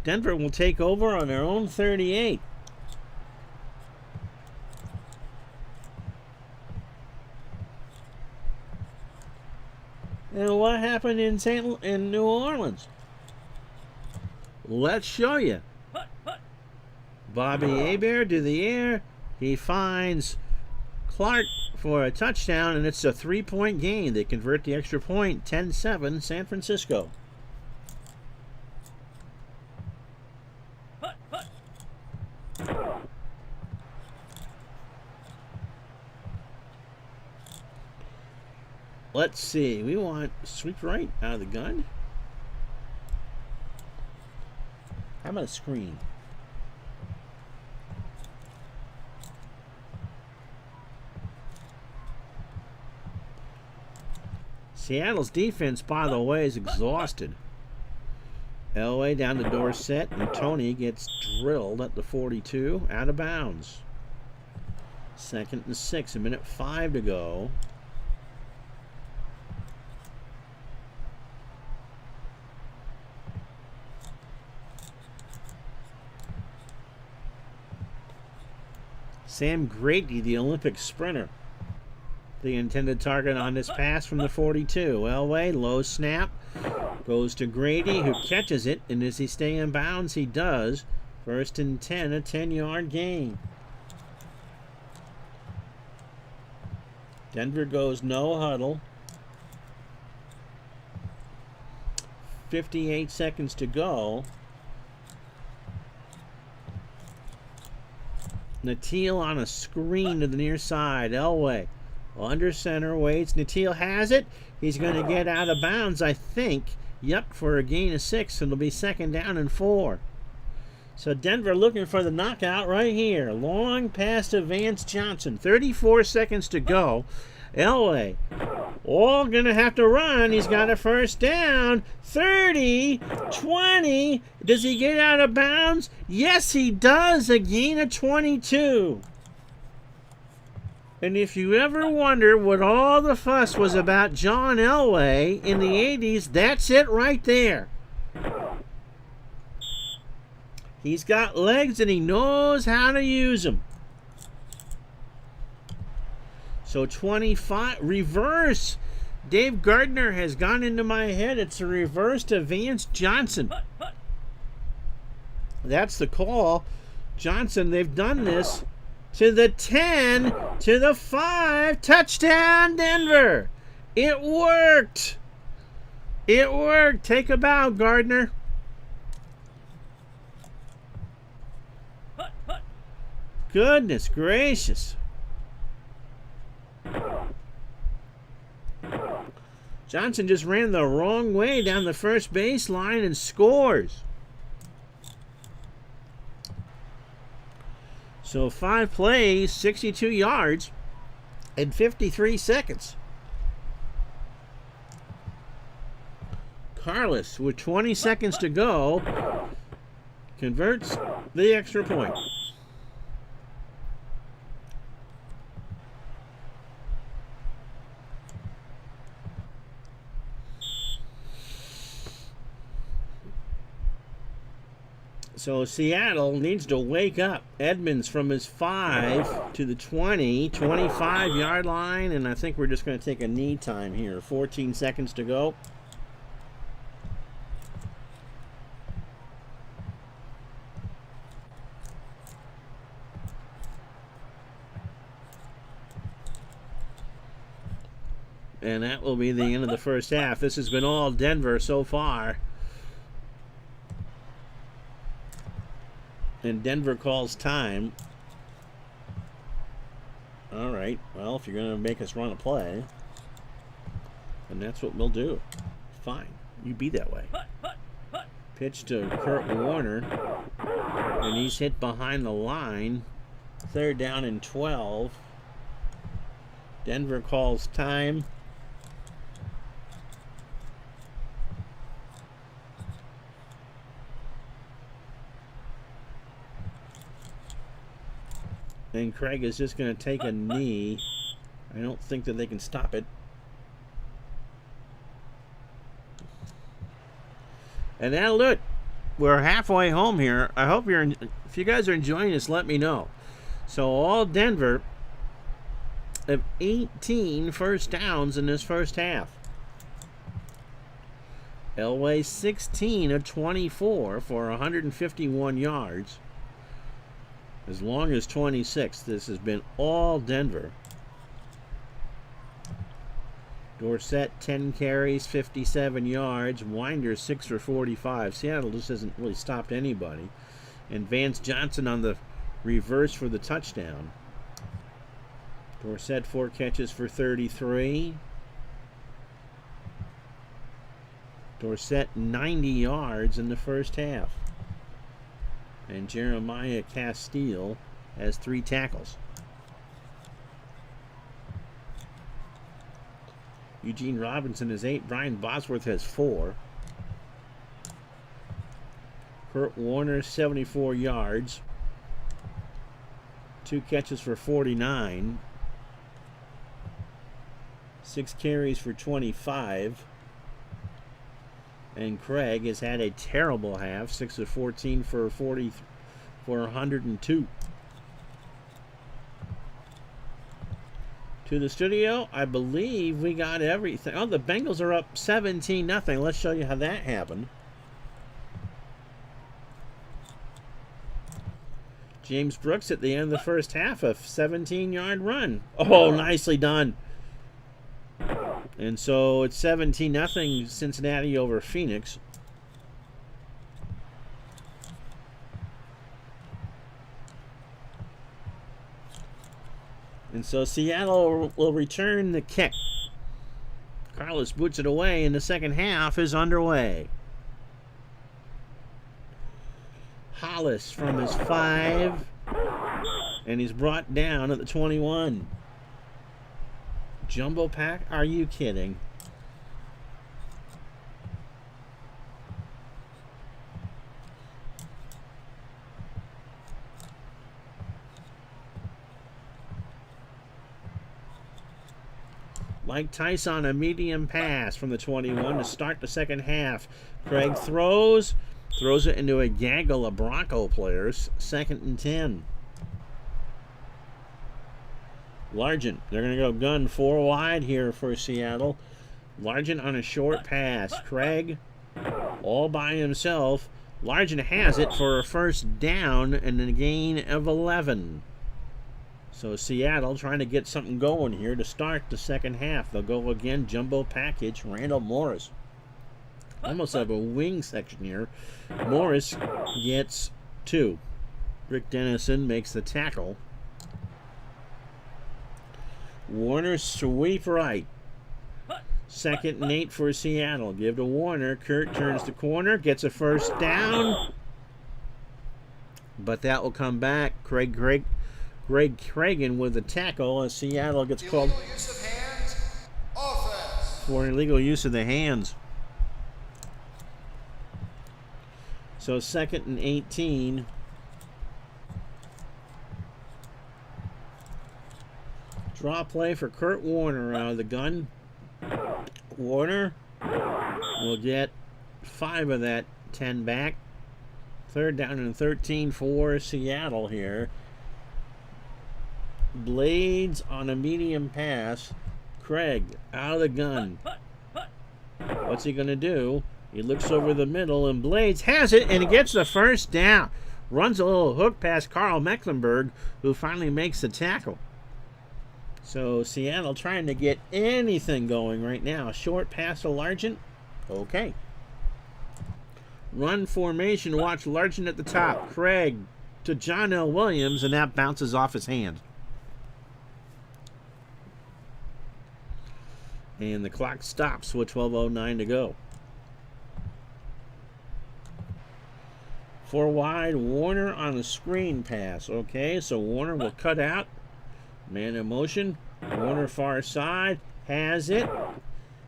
Denver will take over on their own 38. And what happened in New Orleans? Let's show you. Bobby Hebert to the air. He finds Clark for a touchdown, and it's a 3-point gain. They convert the extra point, 10-7, San Francisco. Let's see. We want sweep right out of the gun. How about a screen? Seattle's defense, by the way, is exhausted. Elway down to Dorsett, and Tony gets drilled at the 42, out of bounds. 2nd and 6, 1:05 to go. Sam Grady, the Olympic sprinter, the intended target on this pass from the 42. Elway, low snap, goes to Grady, who catches it, and does he stay in bounds? He does. 1st and 10, a 10-yard gain. Denver goes no huddle. 58 seconds to go. Natil on a screen to the near side. Elway under center, waits. Natil has it. He's going to get out of bounds, I think. Yep, for a gain of 6. It'll be 2nd down and 4. So Denver looking for the knockout right here. Long pass to Vance Johnson. 34 seconds to go. Elway, all going to have to run. He's got a 1st down. 30, 20. Does he get out of bounds? Yes, he does. A gain of 22. And if you ever wonder what all the fuss was about John Elway in the 80s, that's it right there. He's got legs and he knows how to use them. So 25, reverse. Dave Gardner has gone into my head. It's a reverse to Vance Johnson. That's the call. Johnson, they've done this. To the 10, to the 5, touchdown Denver. It worked. It worked. Take a bow, Gardner. Goodness gracious. Johnson just ran the wrong way down the first baseline and scores. So 5 plays, 62 yards, and 53 seconds. Carlos, with 20 seconds to go, converts the extra point. So Seattle needs to wake up. Edmonds from his 5 to the 20, 25-yard line, and I think we're just going to take a knee time here. 14 seconds to go. And that will be the end of the first half. This has been all Denver so far. And Denver calls time. All right. Well, if you're going to make us run a play, then that's what we'll do. Fine. You be that way. Pitch to Kurt Warner. And he's hit behind the line. 3rd down and 12. Denver calls time. And Craig is just going to take a knee. I don't think that they can stop it. And that'll do it. We're halfway home here. I hope if you guys are enjoying this, let me know. So all Denver of 18 first downs in this first half. Elway 16 of 24 for 151 yards. As long as 26. This has been all Denver. Dorsett 10 carries, 57 yards. Winder 6 for 45. Seattle just hasn't really stopped anybody. And Vance Johnson on the reverse for the touchdown. Dorsett 4 catches for 33. Dorsett 90 yards in the first half. And Jeremiah Castile has 3 tackles. Eugene Robinson has 8. Brian Bosworth has 4. Kurt Warner 74 yards. 2 catches for 49. 6 carries for 25. And Craig has had a terrible half. 6 of 14 for 102. To the studio, I believe we got everything. Oh, the Bengals are up 17-0. Let's show you how that happened. James Brooks at the end of the first half, a 17-yard run. Oh, nicely done. And so it's 17-0 Cincinnati over Phoenix. And so Seattle will return the kick. Carlos boots it away, and the second half is underway. Hollis from his 5, and he's brought down at the 21. Jumbo pack? Are you kidding? Mike Tyson, a medium pass from the 21 to start the second half. Craig throws it into a gaggle of Bronco players. 2nd and 10. Largent, they're going to go gun 4 wide here for Seattle. Largent on a short pass. Craig all by himself. Largent has it for a first down and a gain of 11. So Seattle trying to get something going here to start the second half. They'll go again, jumbo package, Randall Morris. Almost have a wing section here. Morris gets 2. Rick Dennison makes the tackle. Warner sweep right. 2nd and 8 for Seattle. Give to Warner. Kurt turns the corner, gets a first down. But that will come back. Greg Cragen with the tackle as Seattle gets called Use of hands. Offense. for illegal use of the hands. So 2nd and 18. Draw play for Kurt Warner out of the gun. Warner will get 5 of that 10 back. 3rd down and 13 for Seattle here. Blades on a medium pass. Craig out of the gun. What's he going to do? He looks over the middle, and Blades has it, and he gets the first down. Runs a little hook past Carl Mecklenburg, who finally makes the tackle. So Seattle trying to get anything going right now. Short pass to Largent. Okay. Run formation. Watch Largent at the top. Craig to John L. Williams, and that bounces off his hand. And the clock stops with 12:09 to go. 4 wide, Warner on a screen pass. Okay, so Warner will cut out. Man in motion. Warner far side. Has it.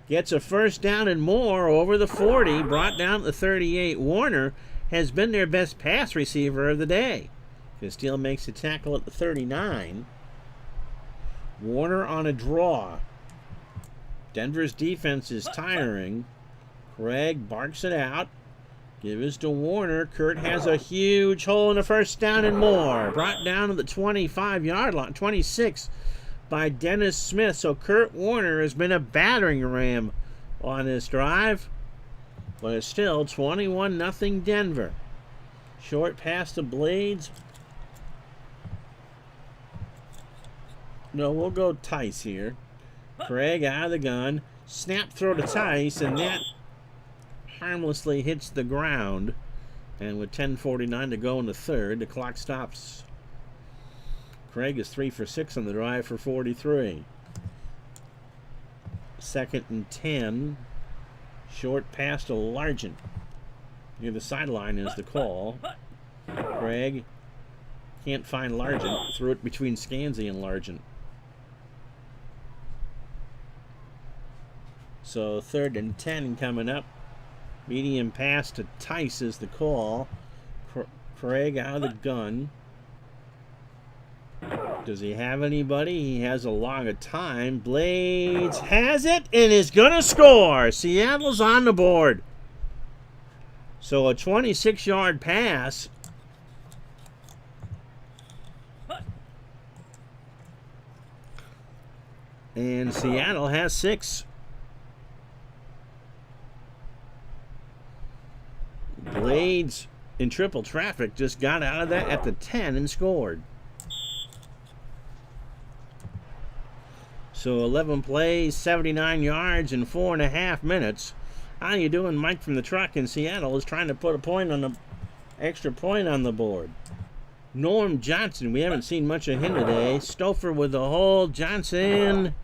Gets a first down and more over the 40. Brought down to the 38. Warner has been their best pass receiver of the day. Castile makes a tackle at the 39. Warner on a draw. Denver's defense is tiring. Craig barks it out. Gives to Warner. Kurt has a huge hole in the first down and more. Brought down to the 25-yard line. 26 by Dennis Smith. So Kurt Warner has been a battering ram on this drive. But it's still 21-0 Denver. Short pass to Blades. No, we'll go Tice here. Craig out of the gun. Snap throw to Tice, and that harmlessly hits the ground. And with 10:49 to go in the third, the clock stops. Craig is 3 for 6 on the drive for 43. 2nd and 10. Short pass to Largent. Near the sideline is the call. Craig can't find Largent. Threw it between Scansey and Largent. So 3rd and 10 coming up. Medium pass to Tice is the call. Craig out of the gun. Does he have anybody? He has a lot of time. Blades has it and is going to score. Seattle's on the board. So a 26-yard pass. And Seattle has 6. Blades in triple traffic just got out of that at the 10 and scored. So 11 plays, 79 yards in 4.5 minutes. How you doing, Mike from the truck in Seattle is trying to put a point on the extra point on the board. Norm Johnson, we haven't seen much of him today. Stouffer with the hold. Johnson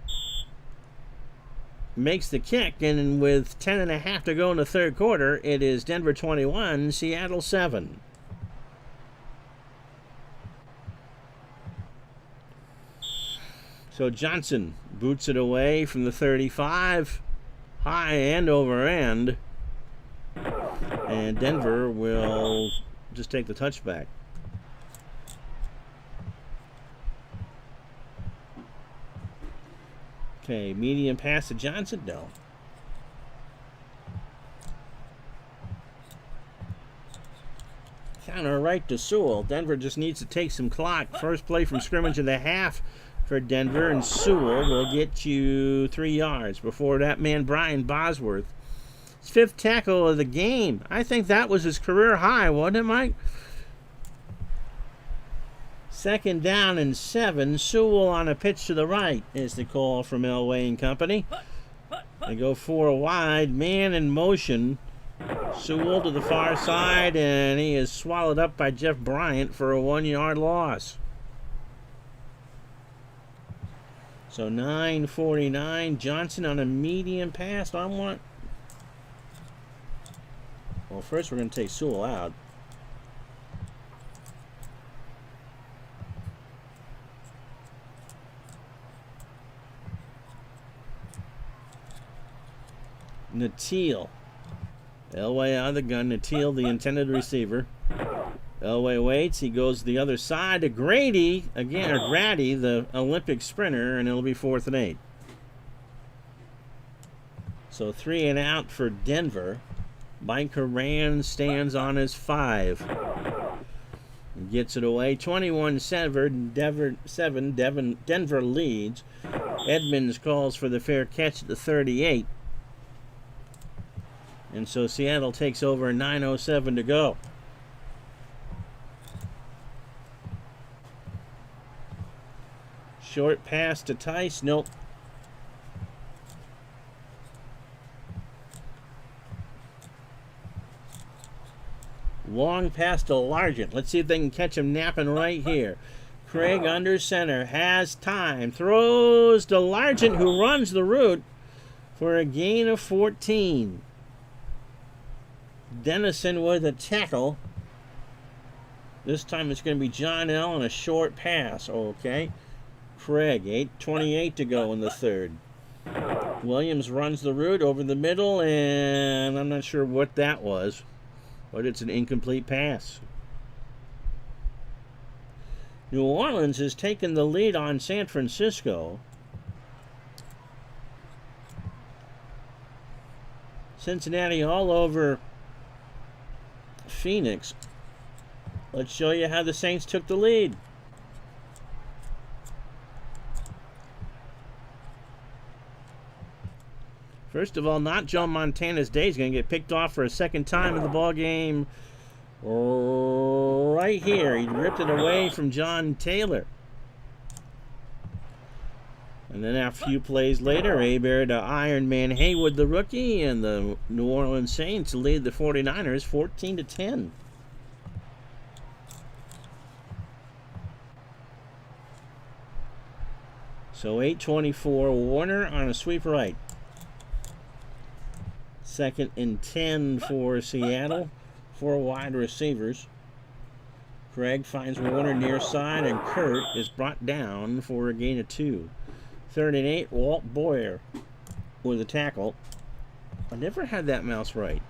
makes the kick, and with 10.5 to go in the third quarter, it is Denver 21, Seattle 7. So Johnson boots it away from the 35, high and over end, and Denver will just take the touchback. Okay, medium pass to Johnson, no. Counter right to Sewell. Denver just needs to take some clock. First play from scrimmage of the half for Denver, and Sewell will get you 3 yards before that man, Brian Bosworth. His 5th tackle of the game. I think that was his career high, wasn't it, Mike? 2nd down and 7. Sewell on a pitch to the right is the call from Elway and company. They go 4 wide, man in motion. Sewell to the far side, and he is swallowed up by Jeff Bryant for a 1-yard loss. So 9:49. Johnson on a medium pass. Well, first we're going to take Sewell out. Natil. Elway out of the gun. Natil, the intended receiver. Elway waits. He goes the other side to Grady. Again, or Grady, the Olympic sprinter, and it'll be 4th and 8. So 3 and out for Denver. Mike Horan stands on his 5. Gets it away. 21-7. Denver leads. Edmonds calls for the fair catch at the 38. And so Seattle takes over. 9:07 to go. Short pass to Tice. Nope. Long pass to Largent. Let's see if they can catch him napping right here. Craig under center. Has time. Throws to Largent, who runs the route for a gain of 14. Dennison with a tackle. This time it's going to be John L. on a short pass. Okay. Craig, 8:28 to go in the third. Williams runs the route over the middle, and I'm not sure what that was, but it's an incomplete pass. New Orleans has taken the lead on San Francisco. Cincinnati all over Phoenix. Let's show you how the Saints took the lead. First of all, not Joe Montana's day. He's going to get picked off for a second time in the ball game. Right here. He ripped it away from John Taylor. And then a few plays later, Hebert to Iron Man Haywood, the rookie, and the New Orleans Saints lead the 49ers 14-10. So 8:24, Warner on a sweep right. 2nd and 10 for Seattle. 4 wide receivers. Craig finds Warner near side, and Kurt is brought down for a gain of 2. 3rd and 8, Walt Boyer with a tackle. I never had that mouse right.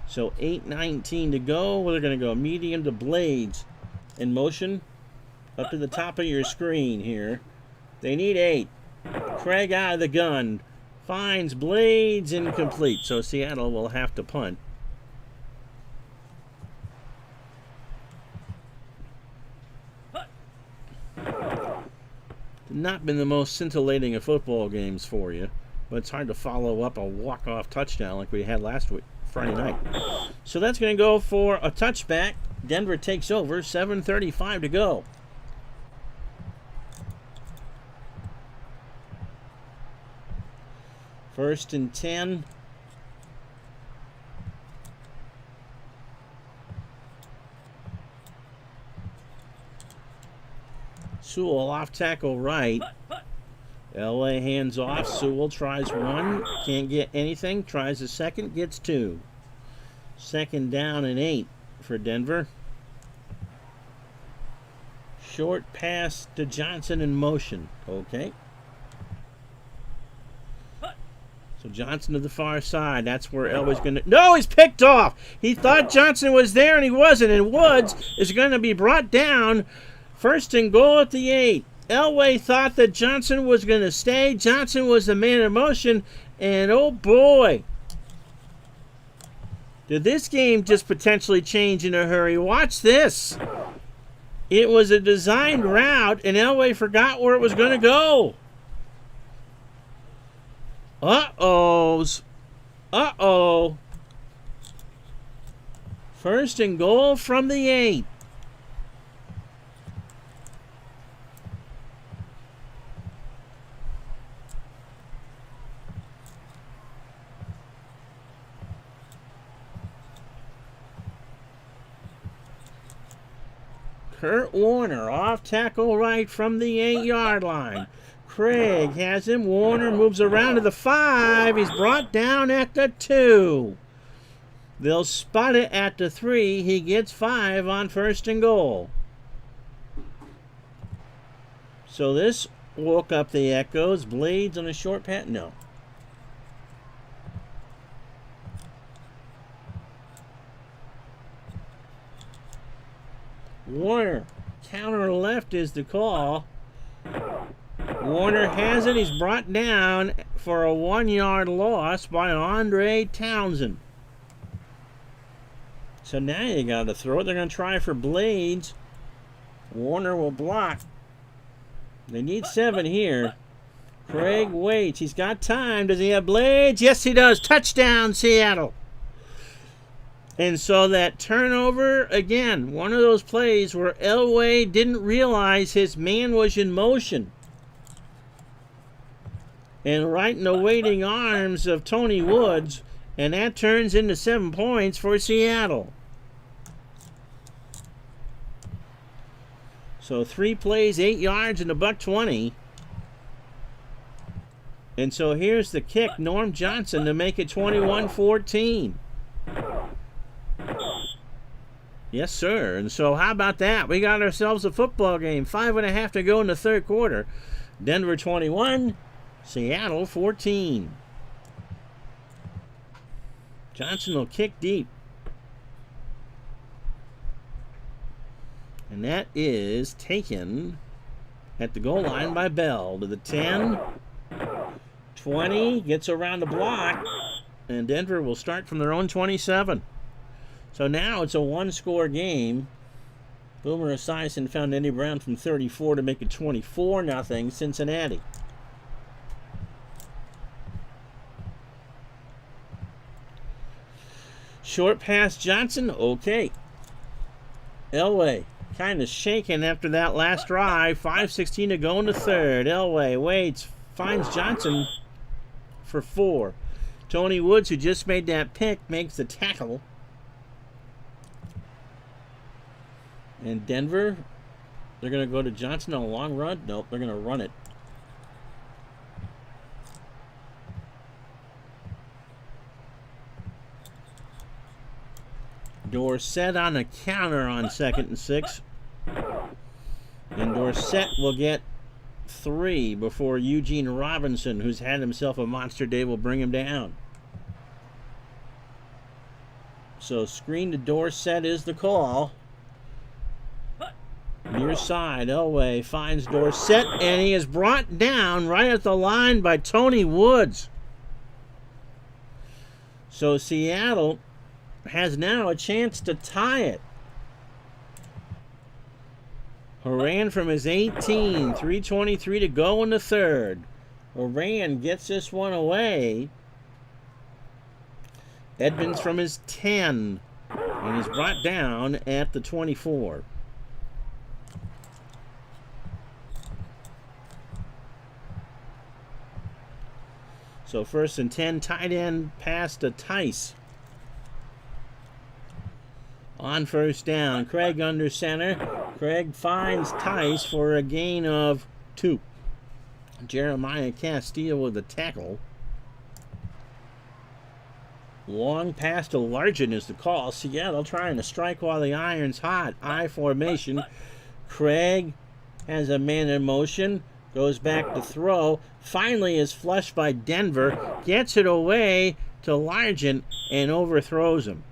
So 8:19 to go. They're going to go medium to Blades in motion up to the top of your screen here. They need 8. Craig out of the gun. Finds Blades incomplete. So Seattle will have to punt. Not been the most scintillating of football games for you, but it's hard to follow up a walk-off touchdown like we had last week, Friday night. So that's going to go for a touchback. Denver takes over, 7:35 to go. First and 10. Sewell off tackle right. Elway hands off. Sewell tries one. Can't get anything. Tries a second. Gets 2. 2nd down and 8 for Denver. Short pass to Johnson in motion. Okay. So Johnson to the far side. That's where Elway's going to... No, he's picked off. He thought Johnson was there and he wasn't. And Woods is going to be brought down. 1st and goal at the 8. Elway thought that Johnson was going to stay. Johnson was the man in motion. And oh boy, did this game just potentially change in a hurry. Watch this. It was a designed route and Elway forgot where it was going to go. Uh-ohs. Uh-oh. 1st and goal from the 8. Kurt Warner off tackle right from the 8-yard line. Craig has him. Warner moves around to the 5. He's brought down at the 2. They'll spot it at the 3. He gets 5 on 1st and goal. So this woke up the echoes. Blades on a short pass. No. Warner, counter left is the call. Warner has it. He's brought down for a 1-yard loss by Andre Townsend. So now you got to throw it. They're going to try for Blades. Warner will block. They need 7 here. Craig waits. He's got time. Does he have Blades? Yes, he does. Touchdown, Seattle. And so that turnover, again, one of those plays where Elway didn't realize his man was in motion. And right in the waiting arms of Tony Woods, and that turns into 7 points for Seattle. So 3 plays, 8 yards, and $120. And so here's the kick, Norm Johnson, to make it 21-14. Yes, sir. And so how about that? We got ourselves a football game. 5.5 to go in the 3rd quarter. Denver 21, Seattle 14. Johnson will kick deep. And that is taken at the goal line by Bell to the 10. 20, gets around the block. And Denver will start from their own 27. So now it's a 1-score game. Boomer Esiason found Eddie Brown from 34 to make it 24-0 Cincinnati. Short pass Johnson. Okay. Elway kind of shaken after that last drive. 5:16 to go in the third. Elway waits, finds Johnson for 4. Tony Woods, who just made that pick, makes the tackle. And Denver, they're going to go to Johnson on a long run. Nope, they're going to run it. Dorsett on the counter on 2nd and 6. And Dorsett will get 3 before Eugene Robinson, who's had himself a monster day, will bring him down. So screen to Dorsett is the call. Near side, Elway finds Dorsett, and he is brought down right at the line by Tony Woods. So Seattle has now a chance to tie it. Horan from his 18, 3:23 to go in the third. Horan gets this one away. Edmonds from his 10, and he's brought down at the 24. So 1st and 10, tight end pass to Tice. On 1st down, Craig under center. Craig finds Tice for a gain of 2. Jeremiah Castile with a tackle. Long pass to Largent is the call. Seattle trying to strike while the iron's hot. I formation. Craig has a man in motion. Goes back to throw. Finally is flushed by Denver. Gets it away to Largent and overthrows him.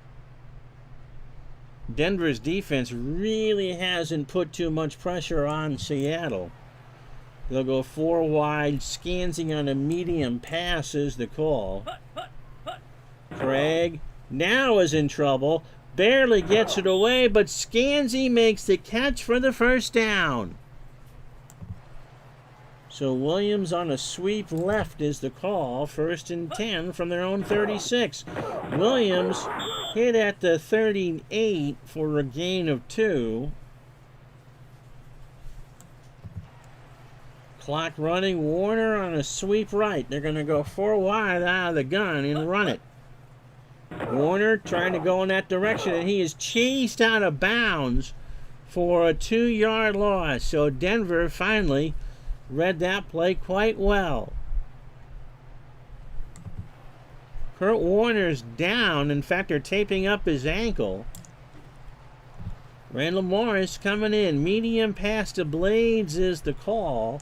Denver's defense really hasn't put too much pressure on Seattle. They'll go 4 wide. Scansing on a medium pass is the call. Craig now is in trouble. Barely gets it away, but Scansy makes the catch for the 1st down. So Williams on a sweep left is the call. 1st and 10 from their own 36. Williams hit at the 38 for a gain of 2. Clock running. Warner on a sweep right. They're going to go 4 wide out of the gun and run it. Warner trying to go in that direction, and he is chased out of bounds for a 2-yard loss. So Denver finally read that play quite well. Kurt Warner's down. In fact, they're taping up his ankle. Randall Morris coming in. Medium pass to Blades is the call.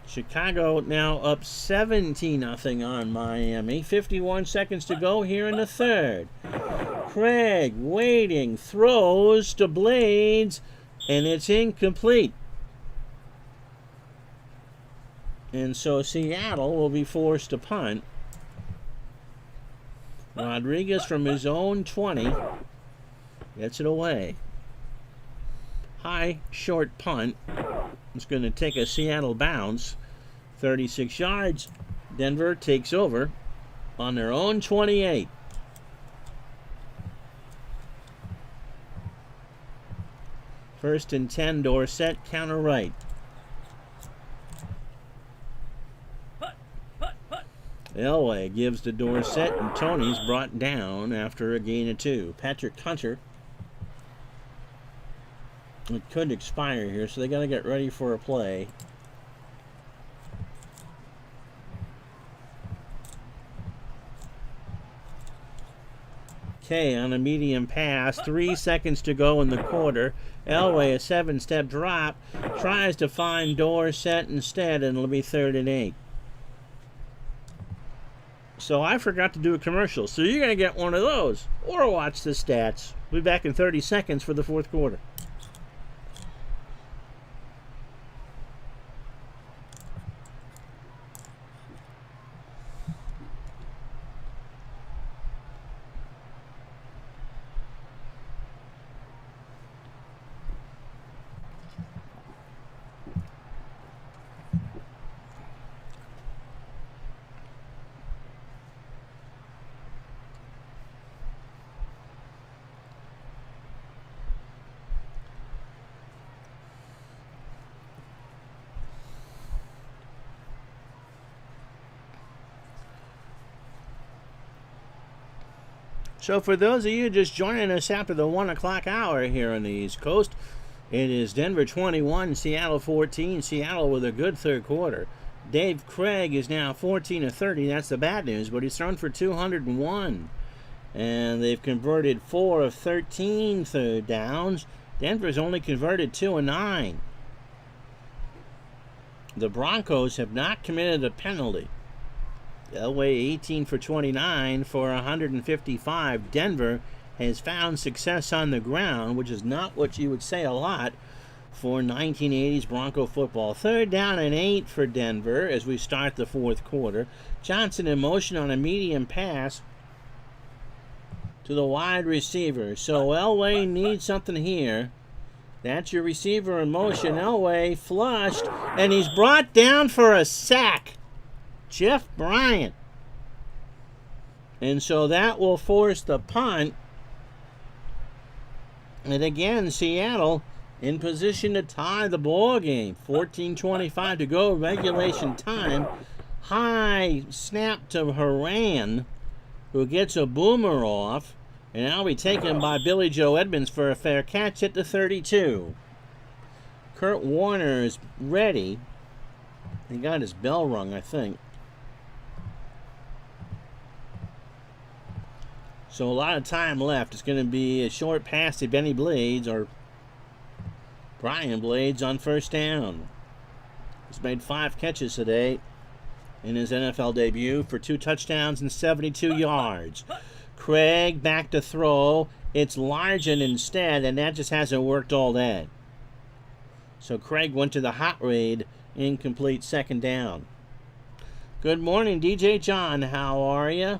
Chicago now up 17-0 on Miami. 51 seconds to go here in the third. Craig waiting, throws to Blades, and it's incomplete. And so Seattle will be forced to punt. Rodriguez from his own 20 gets it away. High, short punt. It's going to take a Seattle bounce. 36 yards. Denver takes over on their own 28. First and 10, Dorsett, counter right. Elway gives to Dorsett, and Tony's brought down after a gain of 2. Patrick Hunter. It could expire here, so they got to get ready for a play. Okay, on a medium pass, 3 seconds to go in the quarter. Elway, a 7-step drop, tries to find Dorsett instead, and it'll be 3rd and 8. So I forgot to do a commercial, so you're going to get one of those, or watch the stats. We'll be back in 30 seconds for the 4th quarter. So for those of you just joining us after the 1 o'clock hour here on the East Coast, it is Denver 21, Seattle 14. Seattle with a good third quarter. Dave Krieg is now 14 of 30. That's the bad news, but he's thrown for 201. And they've converted 4 of 13 third downs. Denver's only converted 2 of 9. The Broncos have not committed a penalty. Elway 18 for 29 for 155. Denver has found success on the ground, which is not what you would say a lot for 1980s Bronco football. 3rd down and 8 for Denver as we start the fourth quarter. Johnson in motion on a medium pass to the wide receiver. So Elway needs something here. That's your receiver in motion. Elway flushed, and he's brought down for a sack. Jeff Bryant. And so that will force the punt. And again, Seattle in position to tie the ball game. 14:25 to go, regulation time. High snap to Haran, who gets a boomer off. And now be taken by Billy Joe Edmonds for a fair catch at the 32. Kurt Warner is ready. He got his bell rung, I think. So a lot of time left. It's going to be a short pass to Benny Blades or Brian Blades on first down. He's made 5 catches today in his NFL debut for 2 touchdowns and 72 yards. Krieg back to throw. It's Largent instead, and that just hasn't worked all day. So Krieg went to the hot read, incomplete 2nd down. Good morning, DJ John. How are you?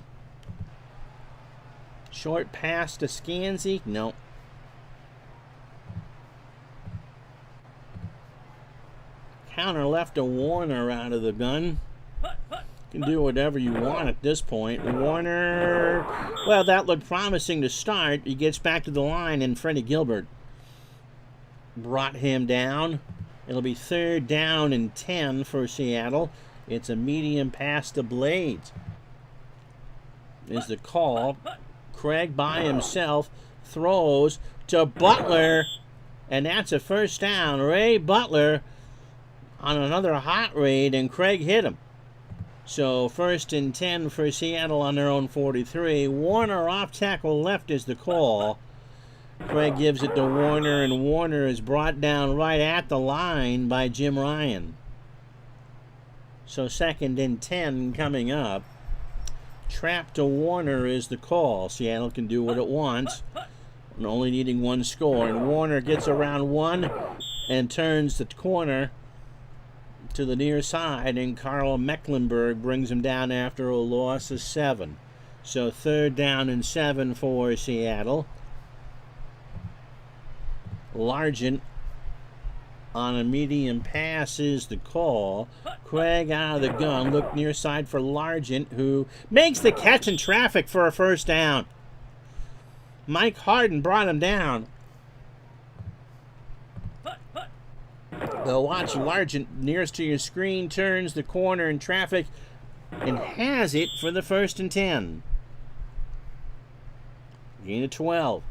Short pass to Scansy. No. Counter left to Warner out of the gun. You can do whatever you want at this point. Warner, well, that looked promising to start. He gets back to the line, and Freddie Gilbert brought him down. It'll be 3rd down and 10 for Seattle. It's a medium pass to Blades. Is the call. Krieg by himself throws to Butler, and that's a first down. Ray Butler on another hot read, and Krieg hit him. So 1st and 10 for Seattle on their own 43. Warner off tackle left is the call. Krieg gives it to Warner, and Warner is brought down right at the line by Jim Ryan. So 2nd and 10 coming up. Trap to Warner is the call. Seattle can do what it wants, and only needing 1 score. And Warner gets around 1 and turns the corner to the near side, and Carl Mecklenburg brings him down after a loss of 7. So 3rd down and 7 for Seattle. Largent on a medium pass is the call. Krieg out of the gun. Look near side for Largent, who makes the catch in traffic for a first down. Mike Harden brought him down. They'll watch Largent nearest to your screen, turns the corner in traffic, and has it for the 1st and 10. Gain of 12.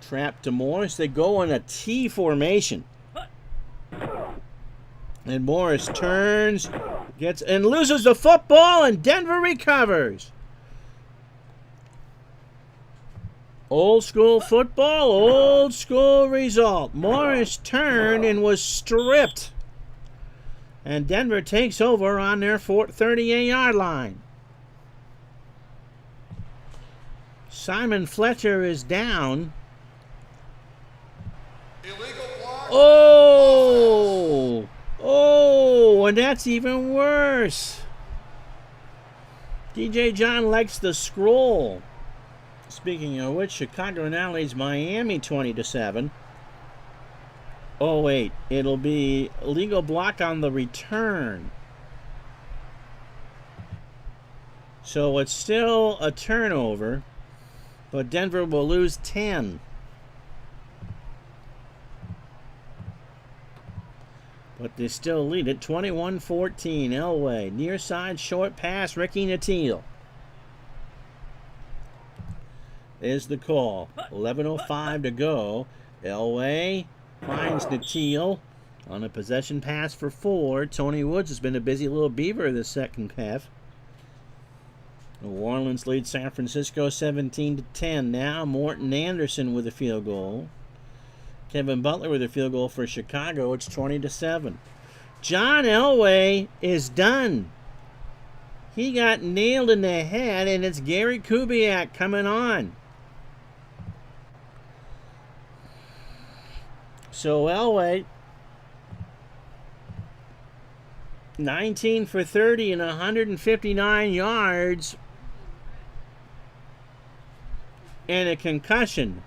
Trap to Morris. They go in a T formation. And Morris turns, gets and loses the football, and Denver recovers. Old school football, old school result. Morris turned and was stripped. And Denver takes over on their 38-yard line. Simon Fletcher is down. Illegal block. Oh! Oh, and that's even worse. DJ John likes the scroll. Speaking of which, Chicago now leads Miami 20-7. Oh, wait. It'll be illegal block on the return. So it's still a turnover, but Denver will lose 10. But they still lead it 21-14. Elway, near side short pass, Ricky Nattiel. Is the call. 11:05 to go. Elway finds Nattiel on a possession pass for 4. Tony Woods has been a busy little beaver this second half. New Orleans leads San Francisco 17-10. Now Morton Anderson with a field goal. Kevin Butler with a field goal for Chicago. It's 20-7. John Elway is done. He got nailed in the head, and it's Gary Kubiak coming on. So Elway, 19 for 30 and 159 yards, and a concussion.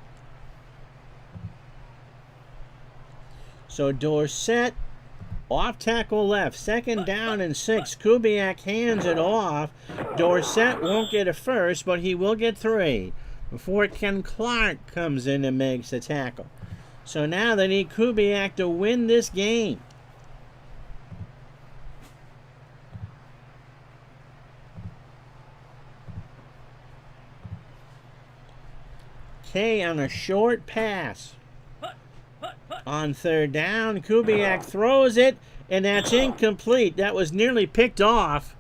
So Dorsett, off tackle left, 2nd down and 6. Kubiak hands it off. Dorsett won't get a first, but he will get 3 before Ken Clark comes in and makes a tackle. So now they need Kubiak to win this game. Kay on a short pass. On 3rd down, Kubiak throws it, and that's incomplete. That was nearly picked off.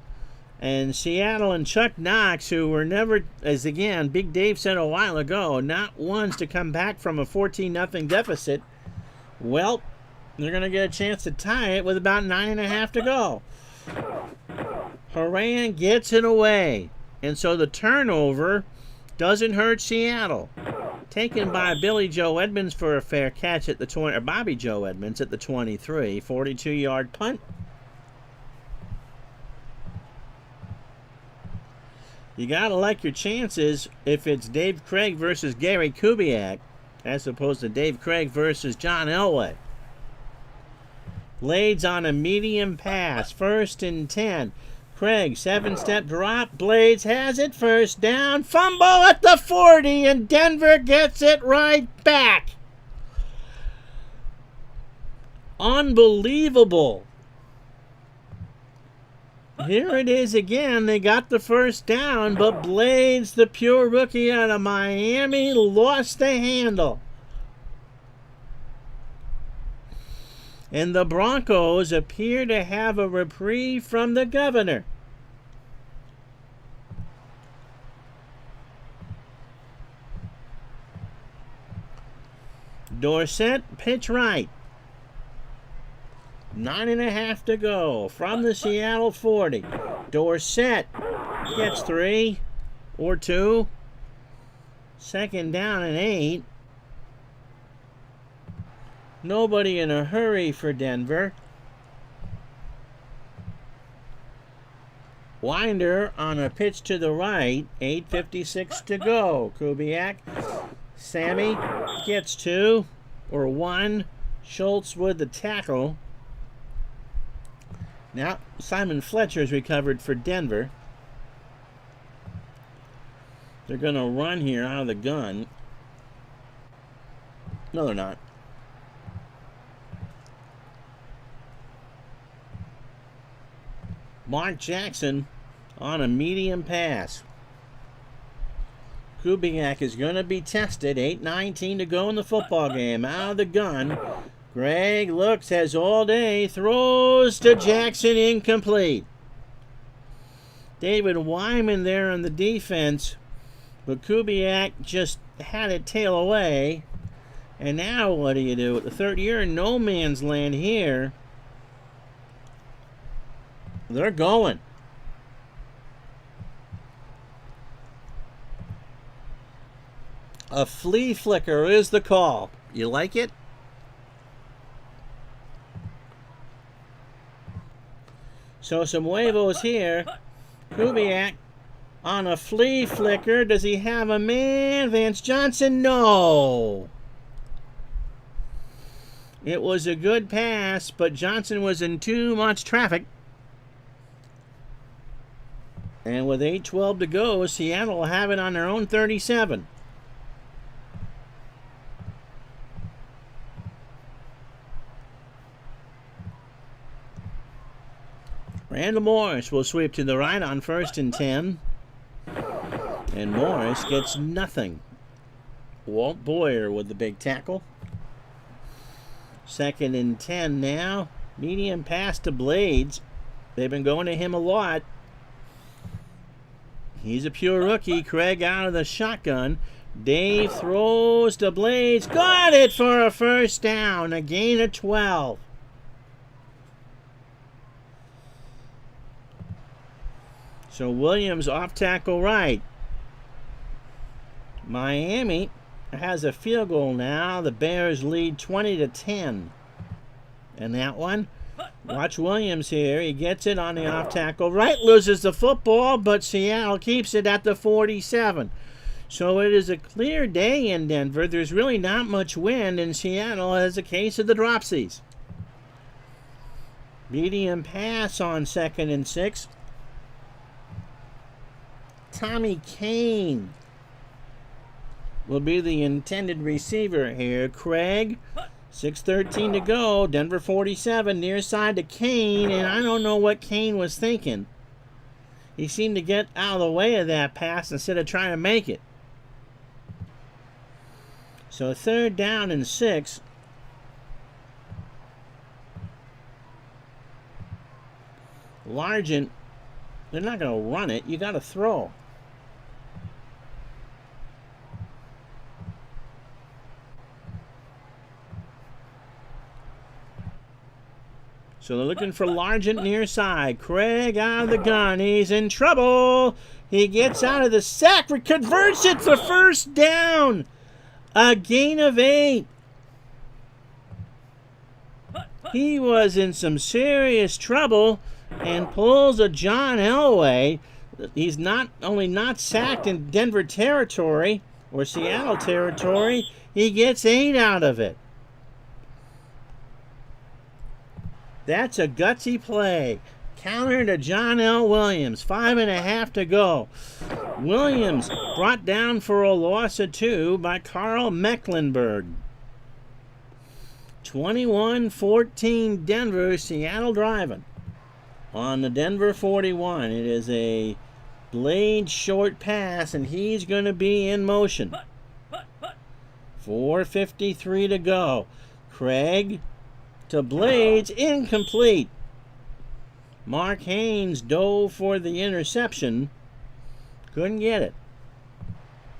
And Seattle and Chuck Knox, who were never, as again, Big Dave said a while ago, not ones to come back from a 14-0 deficit. Well, they're going to get a chance to tie it with about 9.5 to go. Horan gets it away. And so the turnover doesn't hurt Seattle. Taken by Billy Joe Edmonds for a fair catch at the 20, or Bobby Joe Edmonds at the 23, 42-yard punt. You got to like your chances if it's Dave Craig versus Gary Kubiak, as opposed to Dave Craig versus John Elway. Blades on a medium pass, 1st and 10. Craig, 7-step drop. Blades has it, 1st down. Fumble at the 40, and Denver gets it right back. Unbelievable. Here it is again. They got the 1st down, but Blades, the pure rookie out of Miami, lost the handle. And the Broncos appear to have a reprieve from the governor. Dorsett, pitch right. 9.5 to go from the Seattle 40. Dorsett gets 3 or 2. 2nd down and 8. Nobody in a hurry for Denver. Winder on a pitch to the right. 8:56 to go. Kubiak. Sammy gets 2 or 1. Schultz with the tackle. Now, Simon Fletcher's recovered for Denver. They're going to run here out of the gun. No, they're not. Mark Jackson on a medium pass. Kubiak is going to be tested. 8:19 to go in the football game. Out of the gun. Greg looks, has all day, throws to Jackson, incomplete. David Wyman there on the defense, but Kubiak just had it tail away. And now what do you do? At the 3rd year in no man's land here. They're going. A flea flicker is the call. You like it? So some huevos here. Kubiak on a flea flicker. Does he have a man? Vance Johnson? No. It was a good pass, but Johnson was in too much traffic. And with 8:12 to go, Seattle will have it on their own 37. Randall Morris will sweep to the right on 1st and 10. And Morris gets nothing. Walt Boyer with the big tackle. 2nd and 10 now. Medium pass to Blades. They've been going to him a lot. He's a pure rookie. Craig out of the shotgun. Dave throws to Blades. Got it for a first down. A gain of 12. So Williams off tackle right. Miami has a field goal now. The Bears lead 20-10. And that one, watch Williams here. He gets it on the off tackle right, loses the football, but Seattle keeps it at the 47. So it is a clear day in Denver. There's really not much wind, and Seattle has a case of the dropsies. Medium pass on 2nd and 6. Tommy Kane will be the intended receiver here. Craig, 6:13 to go. Denver 47, near side to Kane, and I don't know what Kane was thinking. He seemed to get out of the way of that pass instead of trying to make it. So 3rd down and 6. Largent, they're not going to run it. You got to throw. So they're looking for Largent near side. Craig out of the gun. He's in trouble. He gets out of the sack. Converts it for first down. A gain of 8. He was in some serious trouble and pulls a John Elway. He's not only not sacked in Denver territory or Seattle territory, he gets 8 out of it. That's a gutsy play. Counter to John L. Williams. 5.5 to go. Williams brought down for a loss of 2 by Carl Mecklenburg. 21-14 Denver. Seattle driving. On the Denver 41, it is a Blade short pass, and he's going to be in motion. 4:53 to go. Craig to Blades, incomplete. Mark Haynes dove for the interception. Couldn't get it.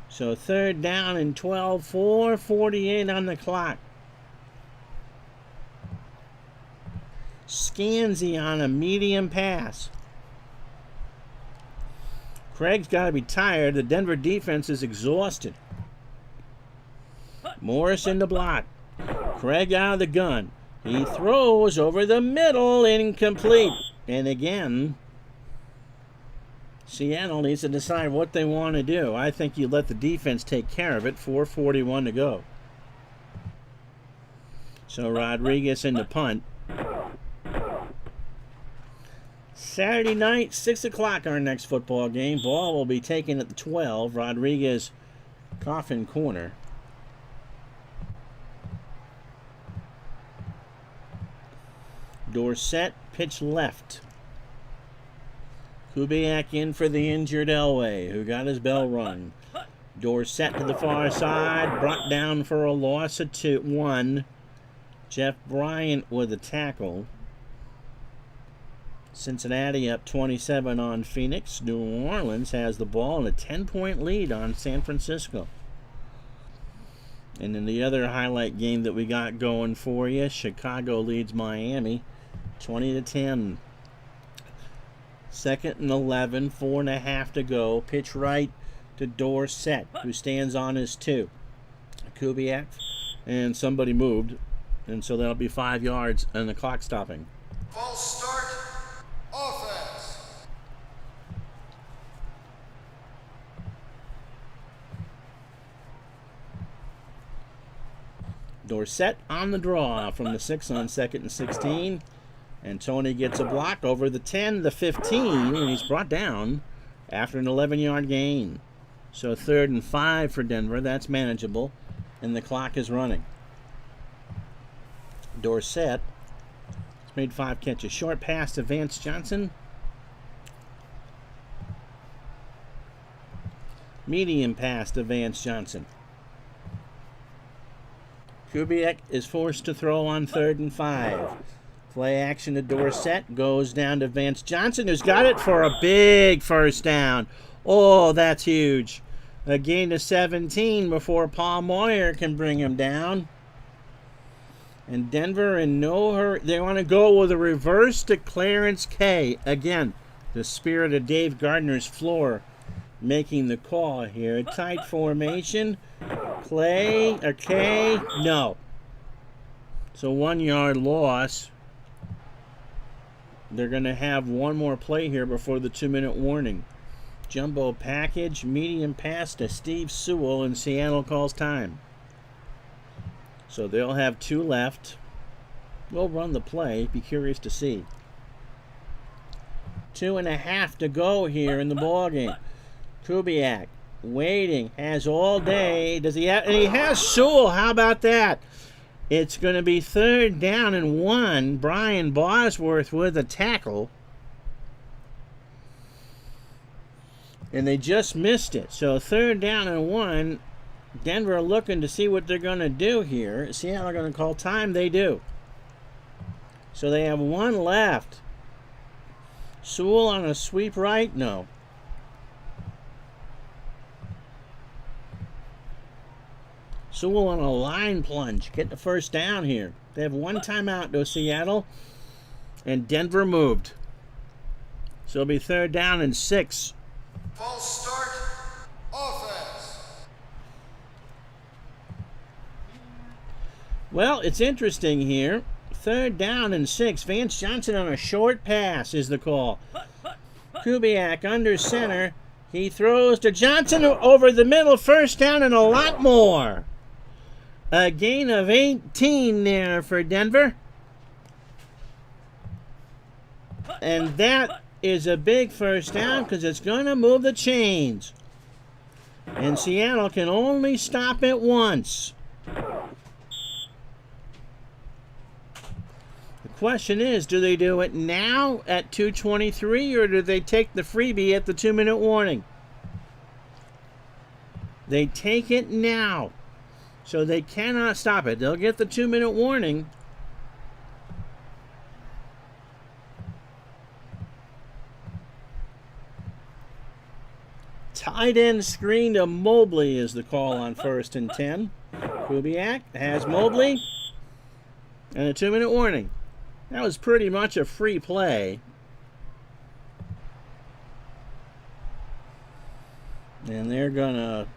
So 3rd down and 12, 4:48 on the clock. Scansy on a medium pass. Craig's got to be tired. The Denver defense is exhausted. Morris in the block. Craig out of the gun. He throws over the middle, incomplete. And again, Seattle needs to decide what they want to do. I think you let the defense take care of it. 4:41 to go. So Rodriguez in the punt. Saturday night, 6 o'clock, our next football game. Ball will be taken at the 12. Rodriguez, coffin corner. Dorsett, pitch left. Kubiak in for the injured Elway, who got his bell rung. Dorsett to the far side, brought down for a loss of 1. Jeff Bryant with a tackle. Cincinnati up 27 on Phoenix. New Orleans has the ball and a 10-point lead on San Francisco. And then the other highlight game that we got going for you, Chicago leads Miami 20-10. 2nd and 11, 4.5 to go. Pitch right to Dorsett, who stands on his 2. Kubiak, and somebody moved, and so that'll be 5 yards and the clock stopping. False start. Offense. Dorsett on the draw from the 6 on 2nd and 16. And Tony gets a block over the 10, the 15, and he's brought down after an 11-yard gain. So 3rd and 5 for Denver. That's manageable. And the clock is running. Dorsett has made 5 catches. Short pass to Vance Johnson. Medium pass to Vance Johnson. Kubiak is forced to throw on 3rd and 5. Play action to Dorsett. Goes down to Vance Johnson, who's got it for a big first down. Oh, that's huge. A gain to 17 before Paul Moyer can bring him down. And Denver in no hurry. They want to go with a reverse to Clarence K. Again, the spirit of Dave Gardner's floor making the call here. Tight formation. K, no. So 1 yard loss. They're going to have one more play here before the 2-minute warning. Jumbo package, medium pass to Steve Sewell, and Seattle calls time. So they'll have 2 left. We'll run the play. Be curious to see. 2.5 to go here in the ballgame. Kubiak waiting, has all day. Does he have? And he has Sewell. How about that? It's going to be 3rd down and 1. Brian Bosworth with a tackle. And they just missed it. So 3rd down and 1. Denver looking to see what they're going to do here. Seattle are going to call time. They do. So they have 1 left. Sewell on a sweep right? No. Sewell on a line plunge. Get the first down here. They have 1 timeout to Seattle. And Denver moved. So it'll be 3rd down and 6. False start. Offense. Well, it's interesting here. 3rd down and 6. Vance Johnson on a short pass is the call. Kubiak under center. He throws to Johnson over the middle. First down and a lot more. A gain of 18 there for Denver. And that is a big first down because it's going to move the chains. And Seattle can only stop it once. The question is, do they do it now at 2:23 or do they take the freebie at the 2-minute warning? They take it now. So they cannot stop it. They'll get the 2-minute warning. Tight end screen to Mobley is the call on 1st and 10. Kubiak has Mobley. And a 2-minute warning. That was pretty much a free play. And they're going to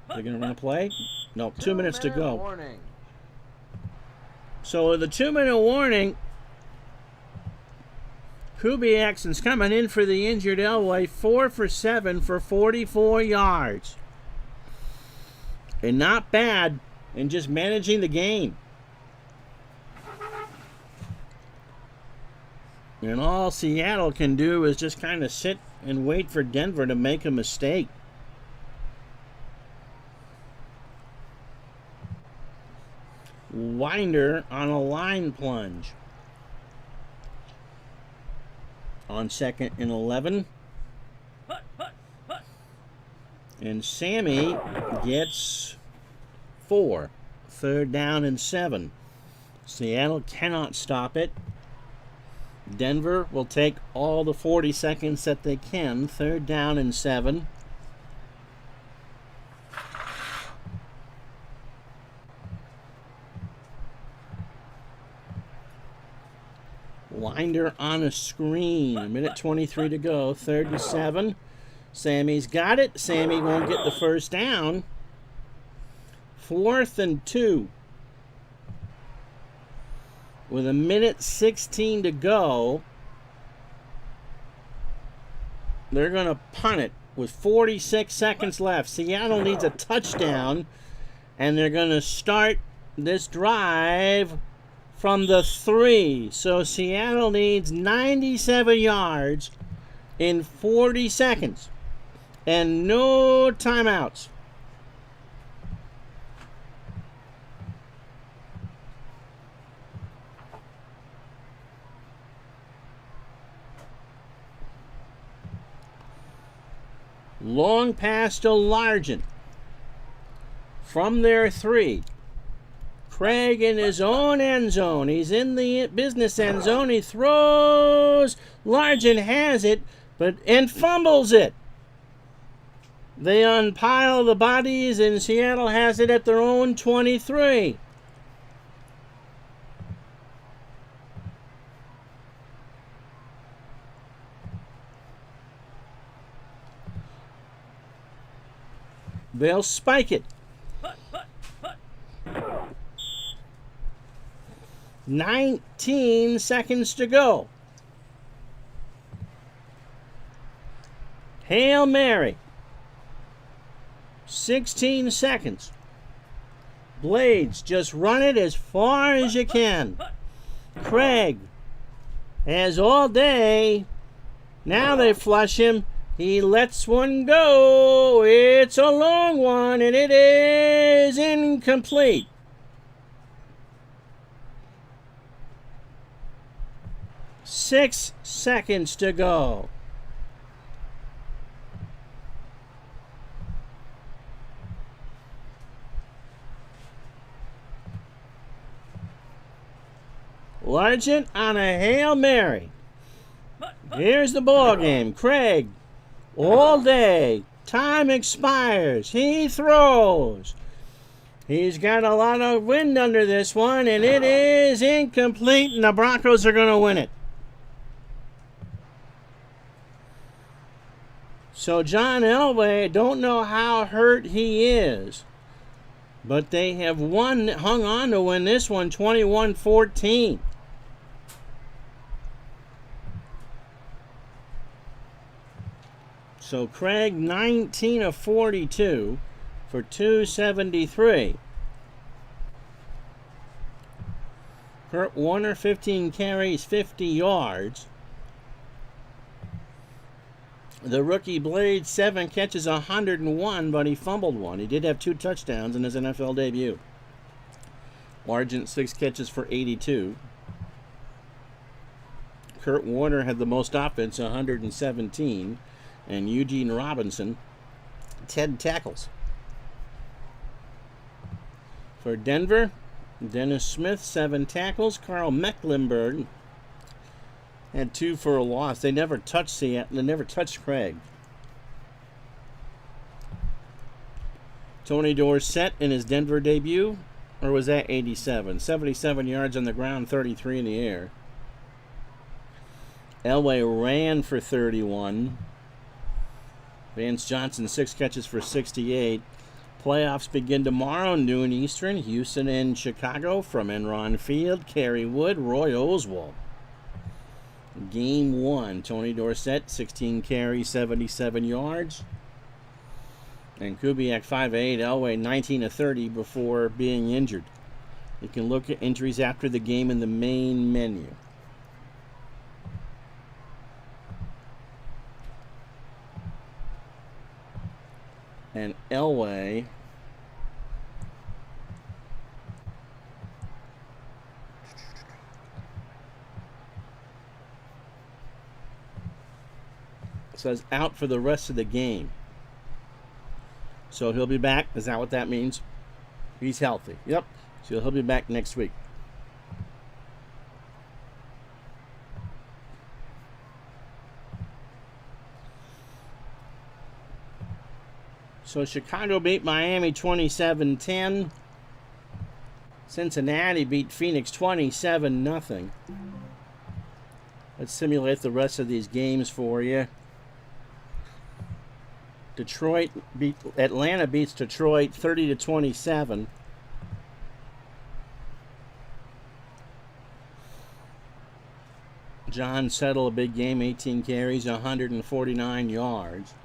run a play? No, 2 minutes to go. Warning. So the 2-minute warning, Kubiak's coming in for the injured Elway, 4 for 7 for 44 yards. And not bad in just managing the game. And all Seattle can do is just kind of sit and wait for Denver to make a mistake. Winder on a line plunge. On 2nd and 11. And Sammy gets 4. 3rd down and 7. Seattle cannot stop it. Denver will take all the 40 seconds that they can. 3rd down and 7. Winder on a screen. 1:23 to go. 3rd and 7. Sammy's got it. Sammy won't get the first down. 4th and 2. With 1:16 to go. They're going to punt it with 46 seconds left. Seattle needs a touchdown. And they're going to start this drive from the 3. So Seattle needs 97 yards in 40 seconds. And no timeouts. Long pass to Largent. From their 3. Craig in his own end zone. He's in the business end zone. He throws. Largent has it, and fumbles it. They unpile the bodies, and Seattle has it at their own 23. They'll spike it. 19 seconds to go. Hail Mary. 16 seconds. Blades, just run it as far as you can. Craig has all day. Now they flush him. He lets one go. It's a long one, and it is incomplete. Six seconds to go. Largent on a Hail Mary. Here's the ball game. Craig, all day. Time expires. He throws. He's got a lot of wind under this one, and it is incomplete, and the Broncos are going to win it. So John Elway, don't know how hurt he is, but they have hung on to win this one 21-14. So Craig 19 of 42 for 273. Kurt Warner 15 carries, 50 yards. The rookie Blade 7 catches, 101, but he fumbled one. He did have 2 touchdowns in his NFL debut. Largent 6 catches for 82. Kurt Warner had the most offense, 117. And Eugene Robinson, 10 tackles. For Denver, Dennis Smith, 7 tackles. Carl Mecklenburg had 2 for a loss. They never touched Seattle. They never touched Craig. Tony Dorsett in his Denver debut, or was that 87? 77 yards on the ground, 33 in the air. Elway ran for 31. Vance Johnson, 6 catches for 68. Playoffs begin tomorrow, noon Eastern. Houston and Chicago from Enron Field. Kerry Wood, Roy Oswald. Game 1, Tony Dorsett, 16 carries, 77 yards. And Kubiak, 5-8. Elway, 19 of 30 before being injured. You can look at injuries after the game in the main menu. And Elway says out for the rest of the game. So he'll be back. Is that what that means? He's healthy. Yep. So he'll be back next week. So Chicago beat Miami 27-10. Cincinnati beat Phoenix 27-0. Let's simulate the rest of these games for you. Atlanta beats Detroit 30-27. John Settle, a big game, 18 carries, 149 yards.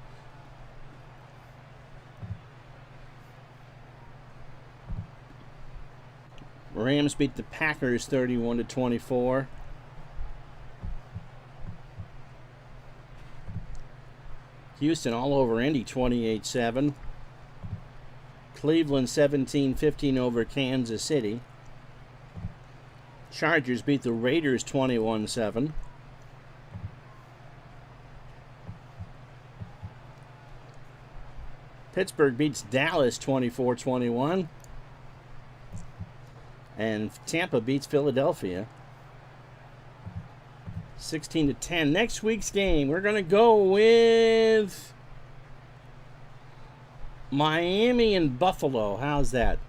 Rams beat the Packers 31-24. Houston all over Indy 28-7. Cleveland 17-15 over Kansas City. Chargers beat the Raiders 21-7. Pittsburgh beats Dallas 24-21. And Tampa beats Philadelphia 16-10. Next week's game, we're going to go with Miami and Buffalo. How's that?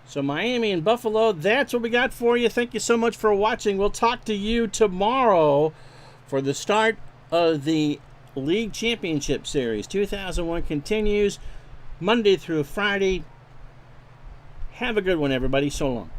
So Miami and Buffalo, that's what we got for you. Thank you so much for watching. We'll talk to you tomorrow for the start of the League Championship Series. 2001 continues Monday through Friday. Have a good one, everybody. So long.